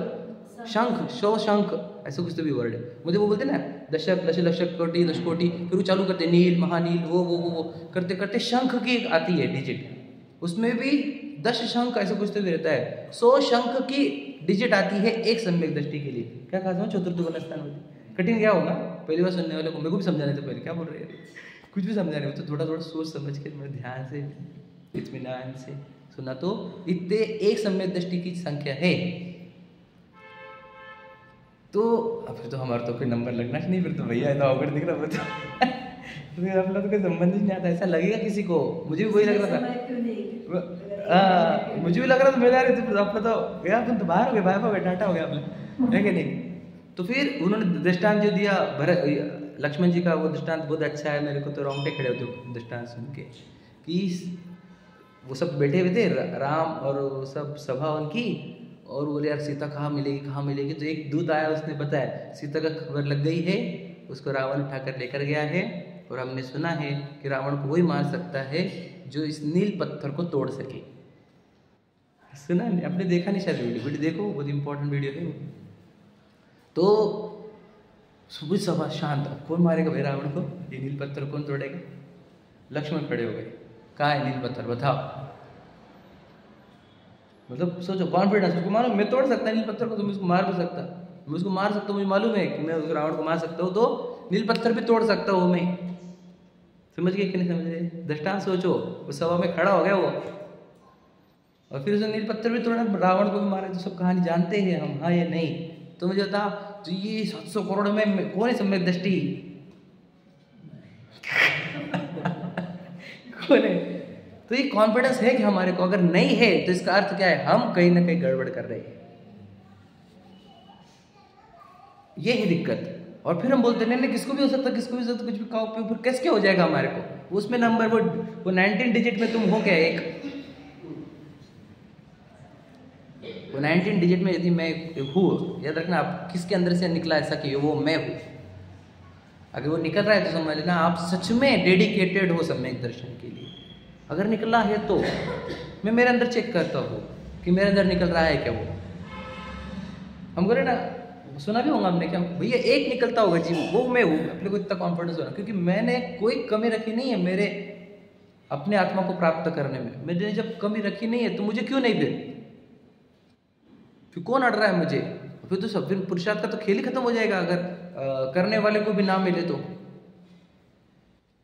शंख शो शंख ऐसा कुछ तो भी वर्ड है। मुझे वो बोलते ना दशक लशक कोटि दश कोटि, फिर वो चालू करते नील महानील वो करते करते शंख की एक आती है डिजिट, उसमें भी 10 शंख ऐसा कुछ तो भी रहता है। 100 शंख की डिजिट आती है एक सम्यक दृष्टि के लिए। क्या कहा था? चतुर्थ गुणस्थान होती। कठिन क्या होगा? पहली बार सुनने वाले को, मेरे को भी समझाने से पहले क्या बोल रहे हैं, कुछ भी समझाने में तो थोड़ा सोच समझ के ध्यान से इत्मीनान से सुना, तो इतने एक सम्यक दृष्टि की संख्या है। तो फिर तो हमारा तो कोई नंबर लगना नहीं, फिर तो भैया इतना अवगढ़ दिख रहा था। फिर हम लोग तो कोई संबंध ही नहीं आता, ऐसा लगेगा किसी को। मुझे भी वही लग रहा था, मुझे भी लग रहा था मेरा अपना तो गया, तुम तो बाहर हो गए, बाहर हो गए, टाटा हो गया आपने, है कि नहीं? तो फिर उन्होंने दृष्टांत जो दिया भरत लक्ष्मण जी का, वो दृष्टांत बहुत अच्छा है। मेरे को तो रोंगटे खड़े होते दृष्टांत सुन के, कि वो सब बैठे हुए थे राम और सब सभा उनकी, और बोले यार सीता कहाँ मिलेगी। तो एक दूत आया, उसने बताया सीता का खबर लग गई है, उसको रावण उठाकर लेकर गया है, और हमने सुना है कि रावण को वही मार सकता है जो इस नील पत्थर को तोड़ सके। सुना नहीं आपने? देखा नहीं शायद वीडियो देखो, बहुत इंपॉर्टेंट वीडियो है वो। तो सुबह सभा शांत, कौन मारेगा भाई रावण को? ये नील पत्थर कौन तोड़ेगा? लक्ष्मण खड़े हो गए, कहाँ है नील पत्थर बताओ। मतलब सोचो कॉन्फिडेंस, उसको मालूम मैं तोड़ सकता नील पत्थर को, तो मैं उसको मार भी सकता, मैं उसको मार सकता हूँ, मुझे मालूम है कि मैं उस रावण को मार सकता हूँ, तो नील पत्थर भी तोड़ सकता हूँ मैं। समझ गए कि नहीं समझ रहे? दृष्टांत सोचो, उस सभा में खड़ा हो गया वो, और फिर उसने नील पत्थर भी तोड़ा, रावण को भी मारा। तो सब कहानी जानते हैं हम, हाँ या नहीं? तो मुझे बता, तो ये 700 करोड़ में कौन है सम्यक दृष्टि? कौन है? तो ये कॉन्फिडेंस है कि हमारे को, अगर नहीं है तो इसका अर्थ क्या है? हम कहीं ना कहीं गड़बड़ कर रहे हैं, ये है दिक्कत। और फिर हम बोलते नहीं किसको भी हो सकता, कुछ भी खाओ पियो, फिर कैसे हो जाएगा हमारे को? उसमें नंबर वो 19 डिजिट में तुम हो क्या? वो 19 डिजिट में यदि मैं हूँ, याद रखना आप, किसके अंदर से निकला ऐसा कि वो मैं हूँ। अगर वो निकल रहा है तो समझ लेना आप सच में डेडिकेटेड हो सम्यक दर्शन के लिए। अगर निकला है तो मैं मेरे अंदर चेक करता हूँ कि मेरे अंदर निकल रहा है क्या वो। हम बोले ना, सुना भी होगा हमने क्या, भैया एक निकलता होगा जी, वो मैं हूँ। अपने को इतना कॉन्फिडेंस होना क्योंकि मैंने कोई कमी रखी नहीं है मेरे अपने आत्मा को प्राप्त करने में। मैंने जब कमी रखी नहीं है तो मुझे क्यों नहीं, फिर कौन अड़ रहा है मुझे? फिर तो सब, फिर पुरुषार्थ का तो खेल ही खत्म हो जाएगा अगर करने वाले को भी ना मिले तो।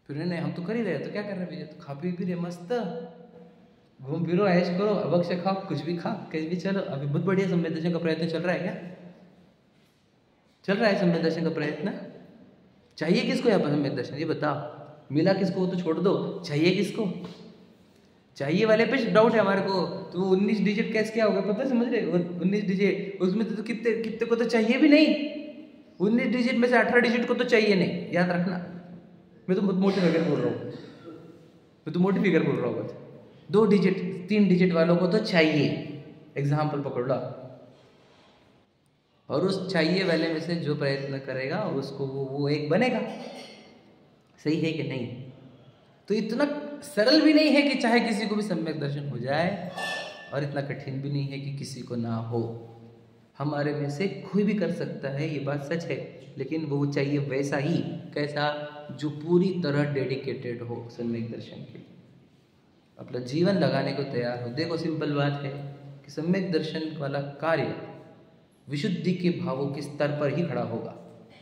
फिर नहीं हम तो कर ही रहे, तो क्या कर रहे भैया, तो खा पी भी रहे, मस्त घूम फिरो, ऐश करो, अबक से खाओ, कुछ भी खाओ, कहीं भी चलो। अभी बहुत बढ़िया सम्यक दर्शन का प्रयत्न चल रहा है। क्या चल रहा है सम्यक दर्शन का प्रयत्न? चाहिए किसको यहाँ पर सम्यक दर्शन, ये बताओ? मिला किसको वो तो छोड़ दो, चाहिए किसको? चाहिए वाले पे डाउट है हमारे को। तो 19 डिजिट कैसे क्या होगा पता, समझ रहे? 19 डिजिट उसमें तो कितने कितने को तो चाहिए भी नहीं। 19 डिजिट में से 18 डिजिट को तो चाहिए नहीं, याद रखना। मैं तो बहुत मोटी फिगर बोल रहा हूँ, मैं तो मोटी फिगर बोल रहा हूँ। बस 2 डिजिट 3 डिजिट वालों को तो चाहिए, एग्जाम्पल पकड़ लो। और उस चाहिए वाले में से जो प्रयत्न करेगा उसको वो एक बनेगा। सही है कि नहीं? तो इतना सरल भी नहीं है कि चाहे किसी को भी सम्यक दर्शन हो जाए, और इतना कठिन भी नहीं है कि किसी को ना हो। हमारे में से कोई भी कर सकता है, ये बात सच है। लेकिन वो चाहिए वैसा ही, कैसा? जो पूरी तरह डेडिकेटेड हो सम्यक दर्शन के लिए, अपना जीवन लगाने को तैयार हो। देखो सिंपल बात है कि सम्यक दर्शन वाला कार्य विशुद्धि के भावों के स्तर पर ही खड़ा होगा,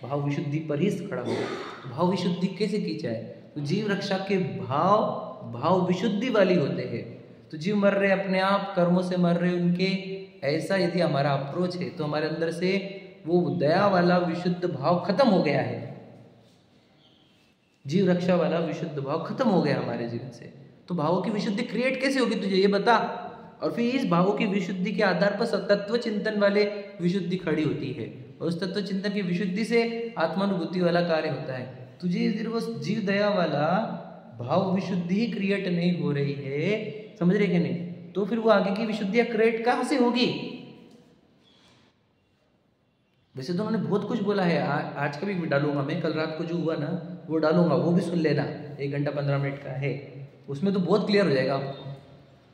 भाव विशुद्धि पर ही खड़ा होगा। तो भाव विशुद्धि कैसे की जाए? तो जीव रक्षा के भाव विशुद्धि वाली होते हैं। तो जीव मर रहे अपने आप, कर्मों से मर रहे उनके, ऐसा यदि हमारा अप्रोच है तो हमारे अंदर से वो दया वाला विशुद्ध भाव खत्म हो गया है, जीव रक्षा वाला विशुद्ध भाव खत्म हो गया हमारे जीवन से। तो भावों की विशुद्धि क्रिएट कैसे होगी तुझे ये बता। और फिर इस भावों की विशुद्धि के आधार पर तत्व चिंतन वाले विशुद्धि खड़ी होती है, और उस तत्व चिंतन की विशुद्धि से आत्मानुभूति वाला कार्य होता है। तुझे यदि वो जीव दया वाला भाव विशुद्धि ही क्रिएट नहीं हो रही है, समझ रहे कि नहीं, तो फिर वो आगे की विशुद्धियां क्रिएट कहां से होगी? वैसे तो उन्होंने बहुत कुछ बोला है, आज का भी डालूंगा मैं, कल रात को जो हुआ ना वो डालूंगा, वो भी सुन लेना, 1 घंटा 15 मिनट का है, उसमें तो बहुत क्लियर हो जाएगा आपको।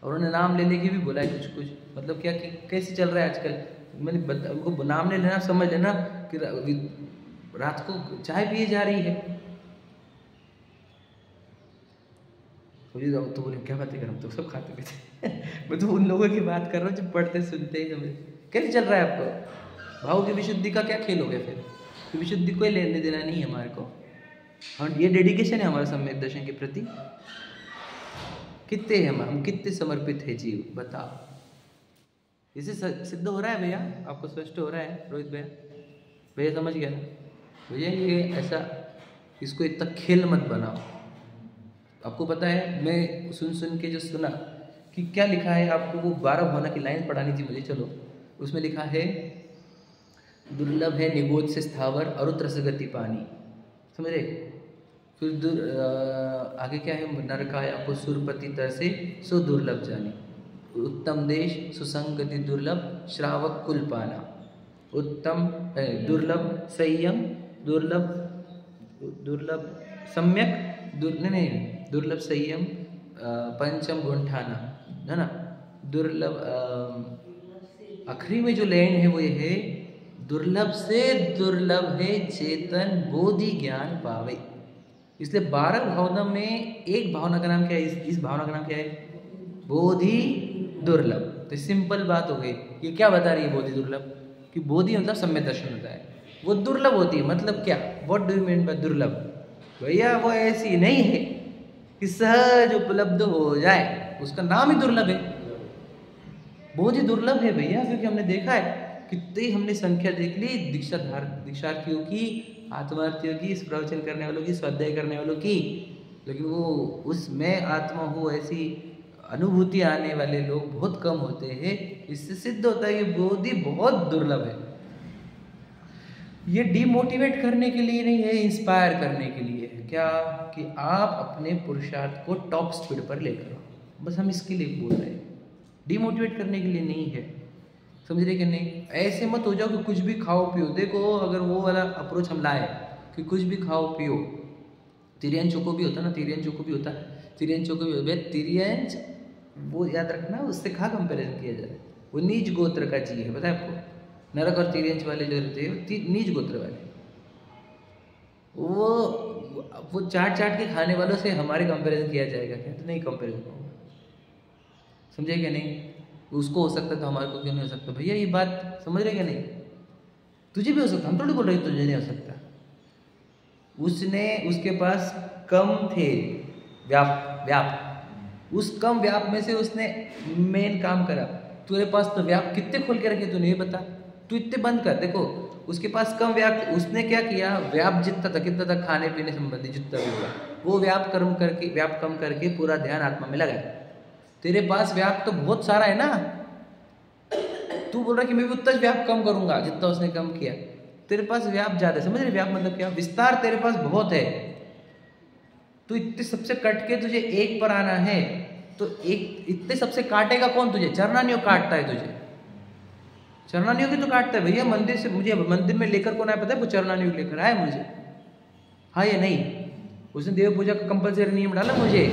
और उन्होंने नाम ले लेके भी बोला है कुछ कुछ, मतलब क्या कि कैसे चल रहा है आजकल। मैंने उनको नाम ले लेना, समझ लेना कि रात को चाय पिए जा रही है, तो बोले क्या बातें कर, हम तो सब खाते पीते मैं तो उन लोगों की बात कर रहा हूँ जो पढ़ते सुनते ही समझ। कैसे चल रहा है आपको? भाव की विशुद्धि का क्या खेल हो गया फिर? तो विशुद्धि कोई लेने देना नहीं है हमारे को, और ये डेडिकेशन है हमारे सम्यक दर्शन के प्रति। कितने हैं हम कितने समर्पित है जीव, बताओ। इसे सिद्ध हो रहा है भैया, आपको स्पष्ट हो रहा है रोहित भैया? भैया समझ गया ना भैया? ये ऐसा, इसको इतना खेल मत बनाओ। आपको पता है मैं सुन के जो सुना कि क्या लिखा है, आपको वो 12 भावना की लाइन पढ़ानी थी मुझे, चलो। उसमें लिखा है दुर्लभ है निगोद से स्थावर अरुत्र से गति पानी, समझ रहे? फिर आगे क्या है, नर काया को सुरपति तर से सो दुर्लभ जानी, उत्तम देश सुसंगति दुर्लभ श्रावक कुल पाना, उत्तम दुर्लभ संयम दुर्लभ सम्यक दुर्लभ संयम पंचम गुंठाना, है ना? दुर्लभ आखिरी में जो लाइन है वो ये है, दुर्लभ से दुर्लभ है चेतन बोधि ज्ञान पावे। इसलिए 12 भावना में एक भावना का नाम क्या है? इस भावना का नाम क्या है? बोधि दुर्लभ। तो सिंपल बात हो गई। ये क्या बता रही है बोधि दुर्लभ? कि बोधि मतलब सम्यक दर्शन होता है, वो दुर्लभ होती है। मतलब क्या, what do you mean by दुर्लभ? भैया वो ऐसी नहीं है कि सहज उपलब्ध हो जाए, उसका नाम ही दुर्लभ है। बोधि दुर्लभ है भैया, क्योंकि हमने देखा है कितनी हमने संख्या देख ली दीक्षार्थियों की, आत्मार्थियों की, इस प्रवचन करने वालों की, स्वाध्याय करने वालों की, लेकिन वो उसमें आत्मा हो ऐसी अनुभूति आने वाले लोग बहुत कम होते हैं। इससे सिद्ध होता है कि बोधि बहुत दुर्लभ है। ये डिमोटिवेट करने के लिए नहीं है, इंस्पायर करने के लिए है। क्या कि आप अपने पुरुषार्थ को टॉप स्पीड पर लेकर आओ, बस हम इसके लिए बोल रहे हैं, डिमोटिवेट करने के लिए नहीं है। समझ रहे कि नहीं? ऐसे मत हो जाओ कि कुछ भी खाओ पियो। देखो अगर वो वाला अप्रोच हम लाए कि कुछ भी खाओ पियो, तिरियन चोको भी होता है ना, तिरियन चोको भी होता है तिर्यंचों को भी तिर्यंच वो याद रखना, उससे कहाँ कंपेरिजन किया जाए। वो नीच गोत्र का जी है, पता है आपको। नरक और तिर्यंच वाले जो रहते हैं नीच गोत्र वाले, वो चाट चाट के खाने वालों से हमारे कंपेरिजन किया जाएगा क्या? तो नहीं कंपेरिजन होगा, समझे क्या नहीं? उसको हो सकता तो हमारे को क्यों नहीं हो सकता? भैया ये बात समझ रहे क्या नहीं? तुझे भी हो सकता, हम थोड़ी बोल रहे तुझे नहीं हो सकता। उसके पास कम थे व्याप, उस कम व्याप में से उसने मेन काम करा। तेरे पास तो व्याप कितने खोल के रखे तूने, ये बता। तू इतने बंद कर। देखो उसके पास कम व्याप, उसने क्या किया, व्याप जितना था कितना था, खाने पीने संबंधी जितना भी हुआ वो व्याप कम करके पूरा ध्यान आत्मा में लगाया। तेरे पास व्याप तो बहुत सारा है ना, तू बोल रहा कि मैं भी उतना व्याप कम करूंगा जितना उसने कम किया। तेरे पास व्याप ज्यादा, समझ रहे व्याप मतलब क्या? विस्तार तेरे पास बहुत है। तो इतने सबसे कट के तुझे एक पर आना है, तो एक इतने सबसे काटेगा कौन तुझे? चरणानियोग काटता है तुझे, चरणानियोग ही तो काटता है भैया। मंदिर से मुझे मंदिर में लेकर कौन आया पता है? वो चरणानियोग लेकर आया मुझे, हाँ या नहीं? उसने देव पूजा का कंपलसरी नियम डाला मुझे,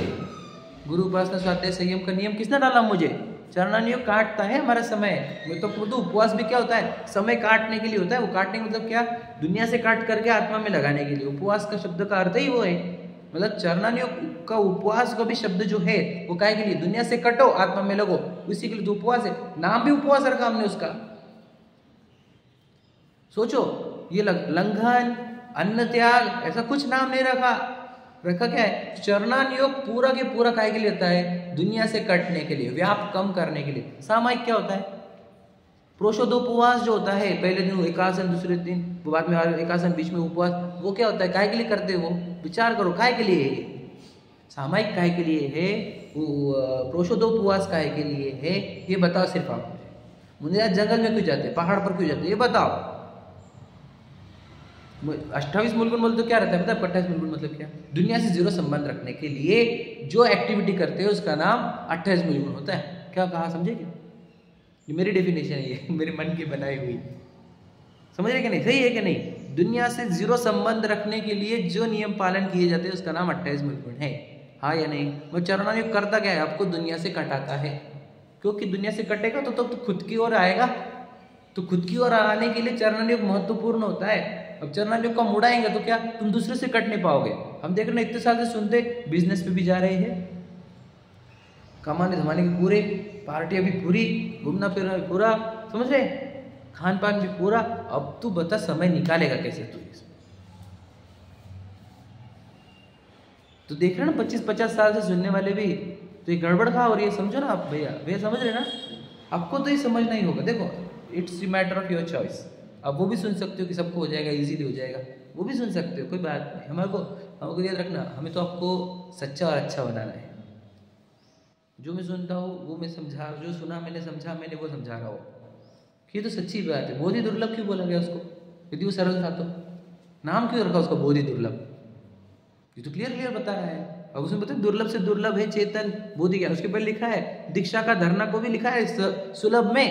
गुरु उपासना स्वाध्याय संयम का नियम किसने डाला मुझे? चरणानियोग काटता है हमारा समय। मैं तो खुद उपवास भी क्या होता है? समय काटने के लिए होता है। वो काटने का मतलब क्या? दुनिया से काट करके आत्मा में लगाने के लिए। उपवास का शब्द का अर्थ ही वो है, मतलब चरणानियोग का उपवास का भी शब्द जो है वो काहे के लिए? दुनिया से कटो आत्मा में लगो, उसी के लिए तो उपवास है। नाम भी उपवास रखा हमने उसका। सोचो, ये लंघन, अन्न त्याग, ऐसा कुछ नाम नहीं रखा क्या है? चरणानियोग पूरा के पूरा काहे के लिए होता है? दुनिया से कटने के लिए, व्याप कम करने के लिए। सामायिक क्या होता है? प्रोषोदोपवास जो होता है, पहले दिन एकासन, दूसरे दिन बाद में एकासन, बीच में उपवास, वो क्या होता है? काहे के लिए करते हो? विचार करो, काहे के लिए है? सामायिक काहे के लिए है? प्रोषोदोपवास काहे के लिए है? ये बताओ सिर्फ आप मुझे। आज जंगल में क्यों जाते, पहाड़ पर क्यों जाते, ये बताओ। 28 मूलगुण बोल तो क्या रहता है पता है? 28 मूलगुण मतलब क्या? दुनिया से जीरो संबंध रखने के लिए जो एक्टिविटी करते हैं उसका नाम 28 मूलगुण होता है। क्या कहा, समझे क्या? ये मेरी डेफिनेशन है, ये मेरे मन की बनाई हुई, समझ रहे कि नहीं? सही है कि नहीं? दुनिया से जीरो संबंध रखने के लिए जो नियम पालन किए जाते हैं उसका नाम 28 मूलगुण है, हाँ या नहीं? वो चरणानियोग करता क्या है? आपको दुनिया से कटाता है, क्योंकि दुनिया से कटेगा तो खुद की ओर आएगा। तो खुद की ओर आने के लिए चरणानियोग महत्वपूर्ण होता है। अब चरणानियोग का मुड़ाएंगे तो क्या तुम दूसरे से कट नहीं पाओगे। हम देख रहे हैं इतने साल से सुनते, बिजनेस पे भी जा रहे हैं, कमाने धमाने की पूरे, पार्टियां भी पूरी, घूमना फिरना भी पूरा, समझ रहे, खान पान भी पूरा। अब तू बता समय निकालेगा कैसे तू? तो देख रहे ना 25-50 साल से सुनने वाले भी तो ये गड़बड़ खा और ये समझो ना आप भैया समझ रहे ना? आपको तो ये समझना ही होगा। देखो it's the matter of your choice. अब वो भी सुन सकते हो कि सबको हो जाएगा, इजीली हो जाएगा, वो भी सुन सकते हो, कोई बात नहीं। हमको याद रखना, हमें तो आपको सच्चा और अच्छा बनाना है। जो मैं सुनता हूँ वो मैं समझा, जो सुना मैंने समझा मैंने वो समझा रहा हूँ। ये तो सच्ची बात है। बोधि दुर्लभ क्यों बोला गया उसको? यदि वो सरल था तो नाम क्यों रखा उसका बोधि दुर्लभ? ये तो क्लियर बता रहा है। अब उसमें बताया दुर्लभ से दुर्लभ है चेतन बोधि ज्ञान। उसके पहले लिखा है दीक्षा का धरना को भी लिखा है सुलभ में,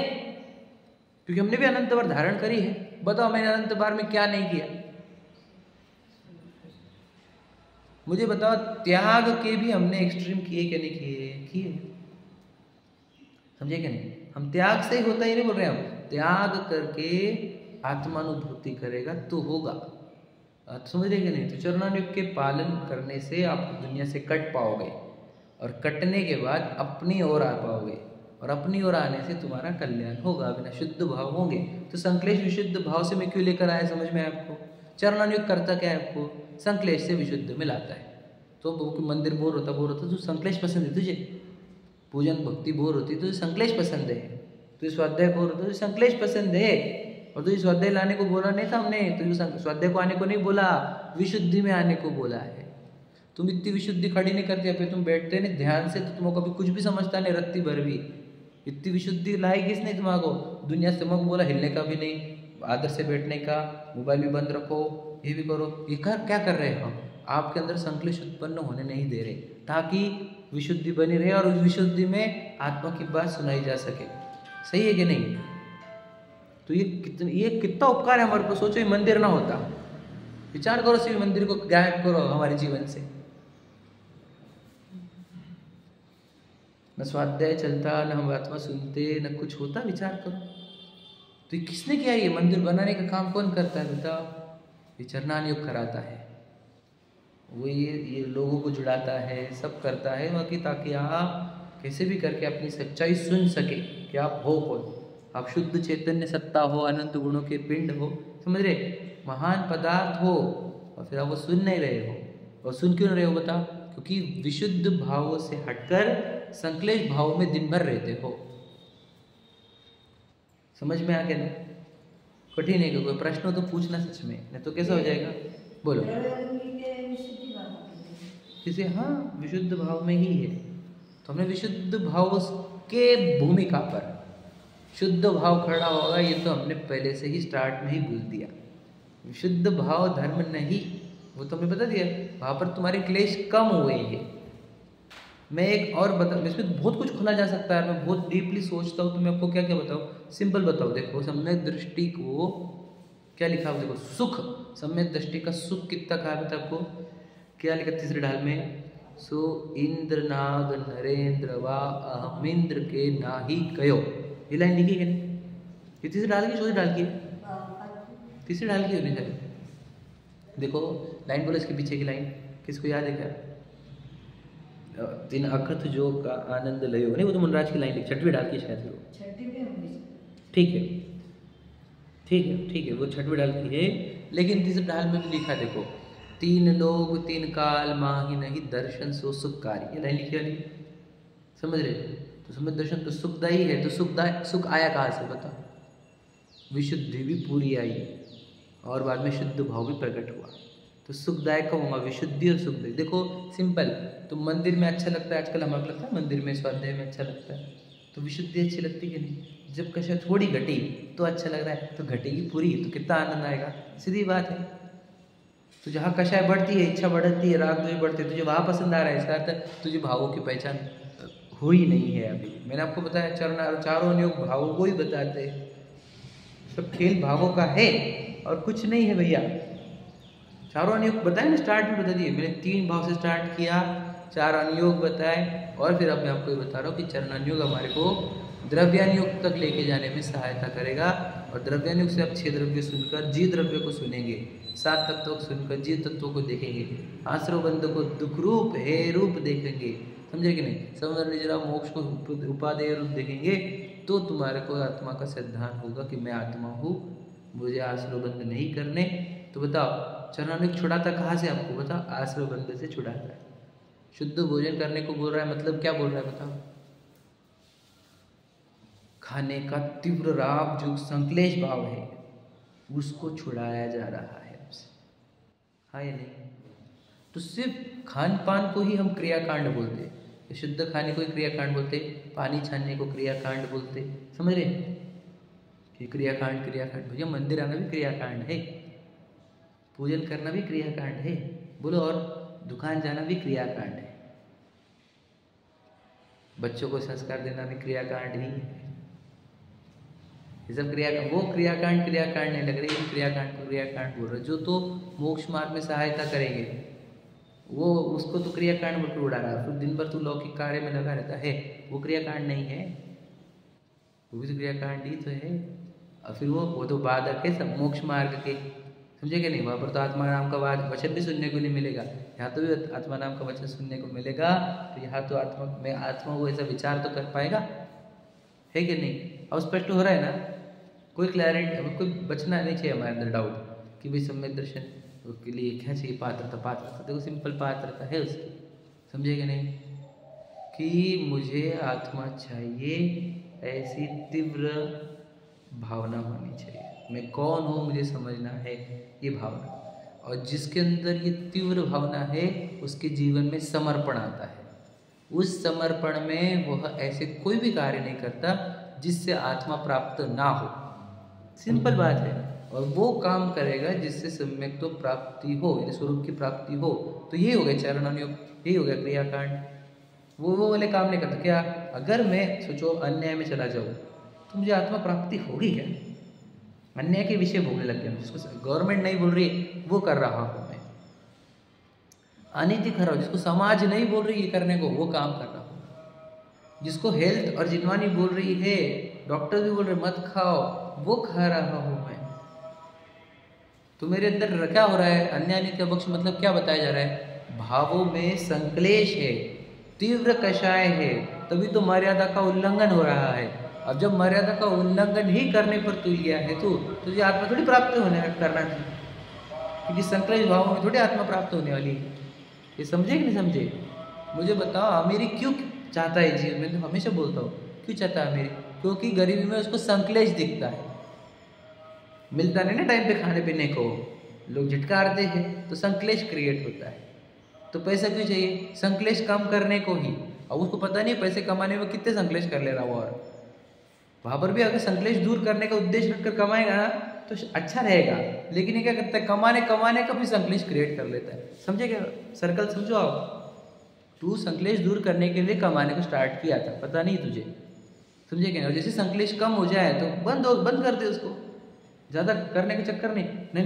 क्योंकि हमने भी अनंत बार धारण करी है। बताओ मैंने अनंत बार में क्या नहीं किया? मुझे बताओ, त्याग के भी हमने एक्सट्रीम किए क्या नहीं किए? किए, समझे क्या नहीं? हम त्याग से ही होता ही नहीं बोल रहे, हम त्याग करके आत्मानुभूति करेगा तो होगा, समझ रहे क्या नहीं? तो चरणानियोग के पालन करने से आप दुनिया से कट पाओगे और कटने के बाद अपनी ओर आ पाओगे, और अपनी ओर आने से तुम्हारा कल्याण होगा, बिना शुद्ध भाव होंगे। तो संक्लेश विशुद्ध भाव से मैं क्यों लेकर आया, समझ में आपको? चरणानियोग करता क्या है? आपको संक्लेश से विशुद्ध में लाता है। तो मंदिर बोर होता तो संक्लेश पसंद है तुझे, पूजन भक्ति बोर होती तो संक्लेश पसंद है, तुझे स्वाध्याय बोर होता तो संक्लेश पसंद है। और तुझे स्वाध्याय लाने को बोला नहीं था हमने, तुझे स्वाध्याय को आने को नहीं बोला, विशुद्धि में आने को बोला है। तुम इतनी विशुद्धि खड़ी नहीं करते, फिर तुम बैठते नहीं ध्यान से, तो तुमको कभी कुछ भी समझता नहीं, रत्ती भर भी। इतनी विशुद्धि लाई किसने तुमको? दुनिया से तुमको बोला हिलने का भी नहीं, आदर से बैठने का, मोबाइल भी बंद रखो, ये भी करो। ये क्या कर रहे हैं हम? आपके अंदर संक्लेश उत्पन्न होने नहीं दे रहे, ताकि विशुद्धि बनी रहे और उस विशुद्धि में आत्मा की बात सुनाई जा सके। सही है कि नहीं? तो ये कितना उपकार है हमारे को। सोचो ये मंदिर ना होता, विचार करो, सिर्फ मंदिर को गायब करो हमारे जीवन से, न स्वाध्याय चलता, न हम आत्मा सुनते, न कुछ होता। विचार करो तो किसने किया? ये मंदिर बनाने का काम कौन करता है बताओ? ये चरणान योग कराता है, वो ये लोगों को जुड़ाता है, सब करता है बाकी, ताकि आप कैसे भी करके अपनी सच्चाई सुन सके कि आप हो कौन। आप शुद्ध चैतन्य सत्ता हो, अनंत गुणों के पिंड हो, समझ रहे, महान पदार्थ हो, और फिर आप वो सुन नहीं रहे हो। और सुन क्यों नहीं रहे हो बताओ? क्योंकि विशुद्ध भावों से हटकर संक्लेश भाव में दिन भर रहते हो। समझ में आ गया ना? कठिन है, कोई प्रश्न हो तो पूछना सच में, नहीं तो कैसा हो जाएगा? बोलो। किसे? हाँ, विशुद्ध भाव में ही है। तो हमने विशुद्ध भाव के भूमिका पर शुद्ध भाव खड़ा होगा, ये तो हमने पहले से ही स्टार्ट में ही बोल दिया। विशुद्ध भाव धर्म नहीं, वो तो हमने बता दिया। वहाँ पर तुम्हारे क्लेश कम हुए हैं। मैं एक और बता, इसमें बहुत कुछ खोला जा सकता है, मैं बहुत डीपली सोचता हूँ, तो मैं आपको क्या क्या बताऊँ? सिंपल बताओ। देखो, सम्यक दृष्टि को क्या लिखा हुआ? देखो, सुख, सम्यक दृष्टि का सुख कितना कहा था आपको? क्या लिखा तीसरे ढाल में? सो इंद्र नाग नरेंद्र वा अहमिंद्र के नाही कयो। ये लाइन लिखी है नहीं? ये तीसरे ढाल की, चौथे ढाल की? तीसरे ढाल की होनी चाहिए। देखो लाइन बोलो, इसके पीछे की लाइन किसको याद है क्या? तीन अखत जो का आनंद लयो, नहीं वो तो मुनराज की लाइन, छठवीं डाल की शायद वो। ठीक है, ठीक है, ठीक है, वो छठवीं डाल की है। लेकिन तीसरे डाल में भी लिखा, देखो, तीन लोग तीन काल माही नहीं दर्शन सो सुखकारी। ये लाइन लिखी वाली, समझ रहे? तो समझ, दर्शन तो सुखदायी है, तो सुख आया कहाँ से बताओ? विशुद्धि भी पूरी आई और बाद में शुद्ध भाव भी प्रकट हुआ, तो सुखदायक का होगा विशुद्धि और सुखदायी। देखो सिंपल, तो मंदिर में अच्छा लगता है आजकल, हमारा लगता है मंदिर में स्वाध्याय में अच्छा लगता है, तो विशुद्धि अच्छी लगती कि नहीं? जब कशा थोड़ी घटी तो अच्छा लग रहा है, तो घटेगी पूरी तो कितना आनंद आएगा, सीधी बात है। तो जहाँ कषाय बढ़ती है, इच्छा बढ़ती है, राग द्वेष बढ़ते, तुझे वहाँ पसंद आ रहा है, इसका अर्थ तुझे भावों की पहचान हुई नहीं है अभी। मैंने आपको बताया चारों अनुयोग भावों को ही बताते हैं, सब खेल भावों का है और कुछ नहीं है भैया। चारों अनुयोग बताए ना, स्टार्ट में बता दिए मैंने, 3 भाव से स्टार्ट किया, 4 अनुयोग बताए, और फिर अब मैं आपको ये बता रहा हूँ कि चरण अनुयोग हमारे को द्रव्यानुयोग तक लेके जाने में सहायता करेगा। और द्रव्यानुयोग से आप 6 द्रव्य सुनकर जी द्रव्य को सुनेंगे, 7 तत्वों को सुनकर जी तत्वों को देखेंगे, आश्रव बंध को दुख रूप हे रूप देखेंगे, समझे कि नहीं? समुद्र निजरा मोक्ष को उपादेय रूप देखेंगे, तो तुम्हारे को आत्मा का सिद्धांत होगा कि मैं आत्मा हूँ, मुझे आश्रव बंध नहीं करने। तो बताओ चरणानुयोग छुड़ाता कहाँ से आपको? बताओ, आश्रव बंध से छुड़ाता है। शुद्ध भोजन करने को बोल रहा है, मतलब क्या बोल रहा है बताओ? खाने का तीव्र राग जो संक्लेश भाव है उसको छुड़ाया जा रहा है हमसे, हाँ या नहीं? तो सिर्फ खान पान को ही हम क्रियाकांड बोलते, शुद्ध खाने को ही क्रियाकांड बोलते, पानी छानने को क्रियाकांड बोलते, समझ रहे? कि क्रियाकांड क्रियाकांड, भैया मंदिर आना भी क्रियाकांड है, पूजन करना भी क्रियाकांड है, बोलो, और दुकान जाना भी क्रियाकांड है, बच्चों को संस्कार देना भी क्रियाकांड ही है। ये सब वो क्रियाकांड नहीं लग रही, क्रियाकांड को क्रियाकांड बोल रहे, जो तो मोक्ष मार्ग में सहायता करेंगे वो उसको तो क्रियाकांड बोल उड़ा रहा है, फिर दिन भर तू लौकिक कार्य में लगा रहता है, वो क्रियाकांड नहीं है, वो भी तो क्रियाकांड ही तो है। और फिर वो तो बाधक है सब मोक्ष मार्ग के, समझे कि नहीं? वहाँ पर तो आत्मा नाम का वचन भी सुनने को नहीं मिलेगा, यहाँ तो भी आत्मा नाम का वचन सुनने को मिलेगा, तो यहाँ तो आत्मा को ऐसा विचार तो कर पाएगा, है कि नहीं? अब स्पष्ट हो रहा है ना? कोई क्लैरिटी, अब कोई बचना नहीं चाहिए हमारे अंदर डाउट कि भाई सम्यक दर्शन के लिए क्या चाहिए? पात्रता, देखो सिंपल पात्रता है उसकी, समझे कि नहीं? कि मुझे आत्मा चाहिए, ऐसी तीव्र भावना होनी चाहिए, मैं कौन हूँ मुझे समझना है, ये भावना। और जिसके अंदर ये तीव्र भावना है उसके जीवन में समर्पण आता है, उस समर्पण में वह ऐसे कोई भी कार्य नहीं करता जिससे आत्मा प्राप्त ना हो, सिंपल बात है। और वो काम करेगा जिससे सम्यक तो प्राप्ति हो, यानी स्वरूप की प्राप्ति हो। तो ये हो गया चरण अनुयोग, यही हो गया क्रियाकांड। वो वाले काम नहीं करता। क्या अगर मैं सोचो अन्याय में चला जाऊँ तो मुझे आत्मा प्राप्ति होगी क्या? अन्याय के विषय भोगने लग गया, जिसको गवर्नमेंट नहीं बोल रही वो कर रहा हूँ मैं, अनैतिक कर रहा हूँ, जिसको समाज नहीं बोल रही ये करने को वो काम कर रहा हूँ, जिसको हेल्थ और जिनवानी बोल रही है, डॉक्टर भी बोल रहे मत खाओ, वो खा रहा हूं मैं। तो मेरे अंदर क्या हो रहा है? अन्यानी का पक्ष मतलब क्या बताया जा रहा है? भावों में संक्लेश है, तीव्र कषाय है, तभी तो मर्यादा का उल्लंघन हो रहा है। अब जब मर्यादा का उल्लंघन ही करने पर तू लिया है तो तुझे आत्मा थोड़ी प्राप्त होने करना चाहिए, क्योंकि संक्लेश भावों में थोड़ी आत्मा प्राप्त होने वाली है। ये समझे कि नहीं समझे? मुझे बताओ अमीरी क्यों चाहता है जीवन में? तो हमेशा बोलता हूँ क्यों चाहता है अमीरी? क्योंकि गरीबी में उसको संक्लेश दिखता है, मिलता नहीं ना टाइम पे खाने पीने को, लोग झटकारते हैं तो संक्लेश क्रिएट होता है। तो पैसा क्यों चाहिए? संक्लेश कम करने को ही। अब उसको पता नहीं पैसे कमाने में कितने संक्लेश कर ले रहा वो, और वहां पर भी अगर संक्लेश दूर करने का उद्देश्य रखकर कमाएगा ना तो अच्छा रहेगा, लेकिन ये क्या करता है? कमाने का भी संक्लेश क्रिएट कर लेता है। समझे क्या सर्कल? समझो आप, तू संक्लेश दूर करने के लिए कमाने को स्टार्ट किया था, पता नहीं तुझे, समझे क्या? और जैसे संक्लेश कम हो जाए तो बंद कर दे उसको, ज्यादा करने का चक्कर नहीं। नहीं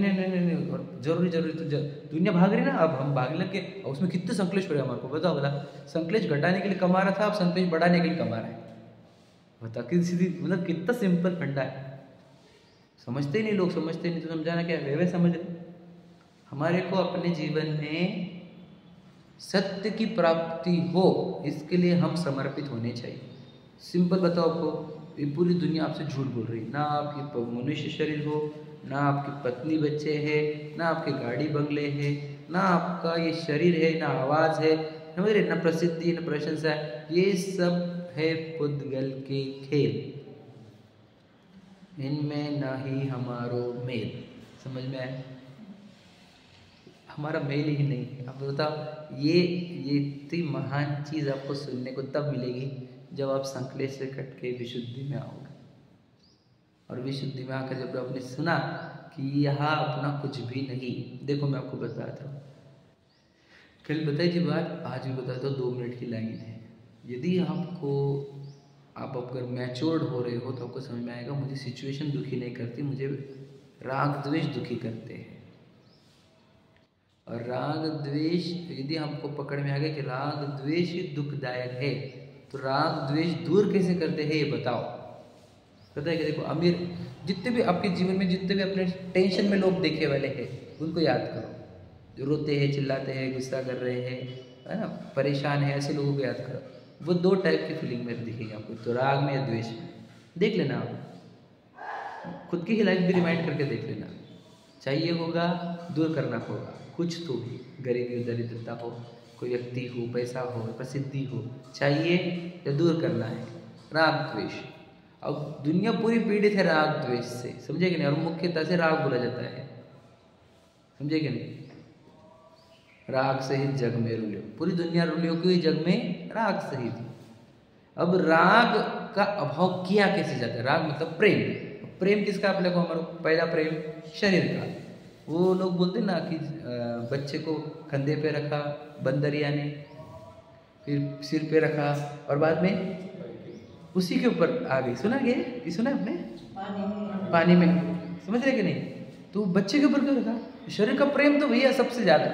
जरूरी तो दुनिया भाग रही ना, अब हम भागने लगे, उसमें कितने संक्लेश हो रहे हमारे को बताओ भला। संक्लेश घटाने के लिए कमा रहा था, अब संक्लेश बढ़ाने के लिए कमा रहा है। बता कि सीधी मतलब कितना सिंपल फंडा है। समझते ही नहीं लोग, समझते नहीं तो समझाना क्या है? वे समझ रहे। हमारे को अपने जीवन में सत्य की प्राप्ति हो, इसके लिए हम समर्पित होने चाहिए। सिंपल बताओ आपको, ये पूरी दुनिया आपसे झूठ बोल रही है, ना आपकी मनुष्य शरीर हो, ना आपकी पत्नी बच्चे हैं, ना आपके गाड़ी बंगले हैं, ना आपका ये शरीर है, ना आवाज़ है, समझ रहे? ना प्रसिद्धि, ना प्रशंसा है, ये सब है पुद्गल के खेल, इनमें ना ही हमारो मेल। समझ में आया? हमारा मेल ही नहीं। अब बताओ ये इतनी महान चीज़ आपको सुनने को तब मिलेगी जब आप संक्लेश से कट के विशुद्धि में आओगे। और विशुद्धि में आकर जब आपने सुना कि यहाँ अपना कुछ भी नहीं। देखो मैं आपको बताता हूँ, कल बताई थी बात, आज भी बताता हूँ। 2 मिनट की लाइन है। यदि आप अगर मैच्योर्ड हो रहे हो तो आपको समझ में आएगा, मुझे सिचुएशन दुखी नहीं करती, मुझे राग द्वेष दुखी करते हैं। और राग द्वेष यदि हमको पकड़ में आ गया कि राग द्वेष ही दुखदायक है, तो राग द्वेष दूर कैसे करते हैं ये बताओ। पता है कि देखो, अमीर जितने भी आपके जीवन में जितने भी अपने टेंशन में लोग देखे वाले हैं उनको याद करो, जो रोते हैं, चिल्लाते हैं, गुस्सा कर रहे हैं, है ना, परेशान है, ऐसे लोगों को याद करो। वो 2 टाइप की फीलिंग में दिखेगी आपको, तो राग में या द्वेष में। देख लेना आप, खुद की ही लाइफ भी रिमाइंड करके देख लेना। चाहिए होगा, दूर करना होगा कुछ तो भी, गरीबी दरिद्रता हो, कोई व्यक्ति हो, पैसा हो, प्रसिद्धि हो, चाहिए या दूर करना है। राग द्वेष, अब दुनिया पूरी पीड़ित है राग द्वेष से, समझे कि नहीं? और मुख्यतः से राग बोला जाता है, समझे कि नहीं? राग सहित जग में रुलियो, पूरी दुनिया रुलियो क्यों? जग में राग सहित। अब राग का अभाव किया कैसे जाता है? राग मतलब प्रेम। प्रेम किसका? अपने को, हमारा पहला प्रेम शरीर का। वो लोग बोलते ना कि बच्चे को कंधे पे रखा बंदरिया ने, फिर सिर पे रखा और बाद में उसी के ऊपर आ गई। सुना गया ये? सुना आपने? पानी में, समझ रहे कि नहीं? तो बच्चे के ऊपर क्यों रखा? शरीर का प्रेम तो भैया सबसे ज्यादा।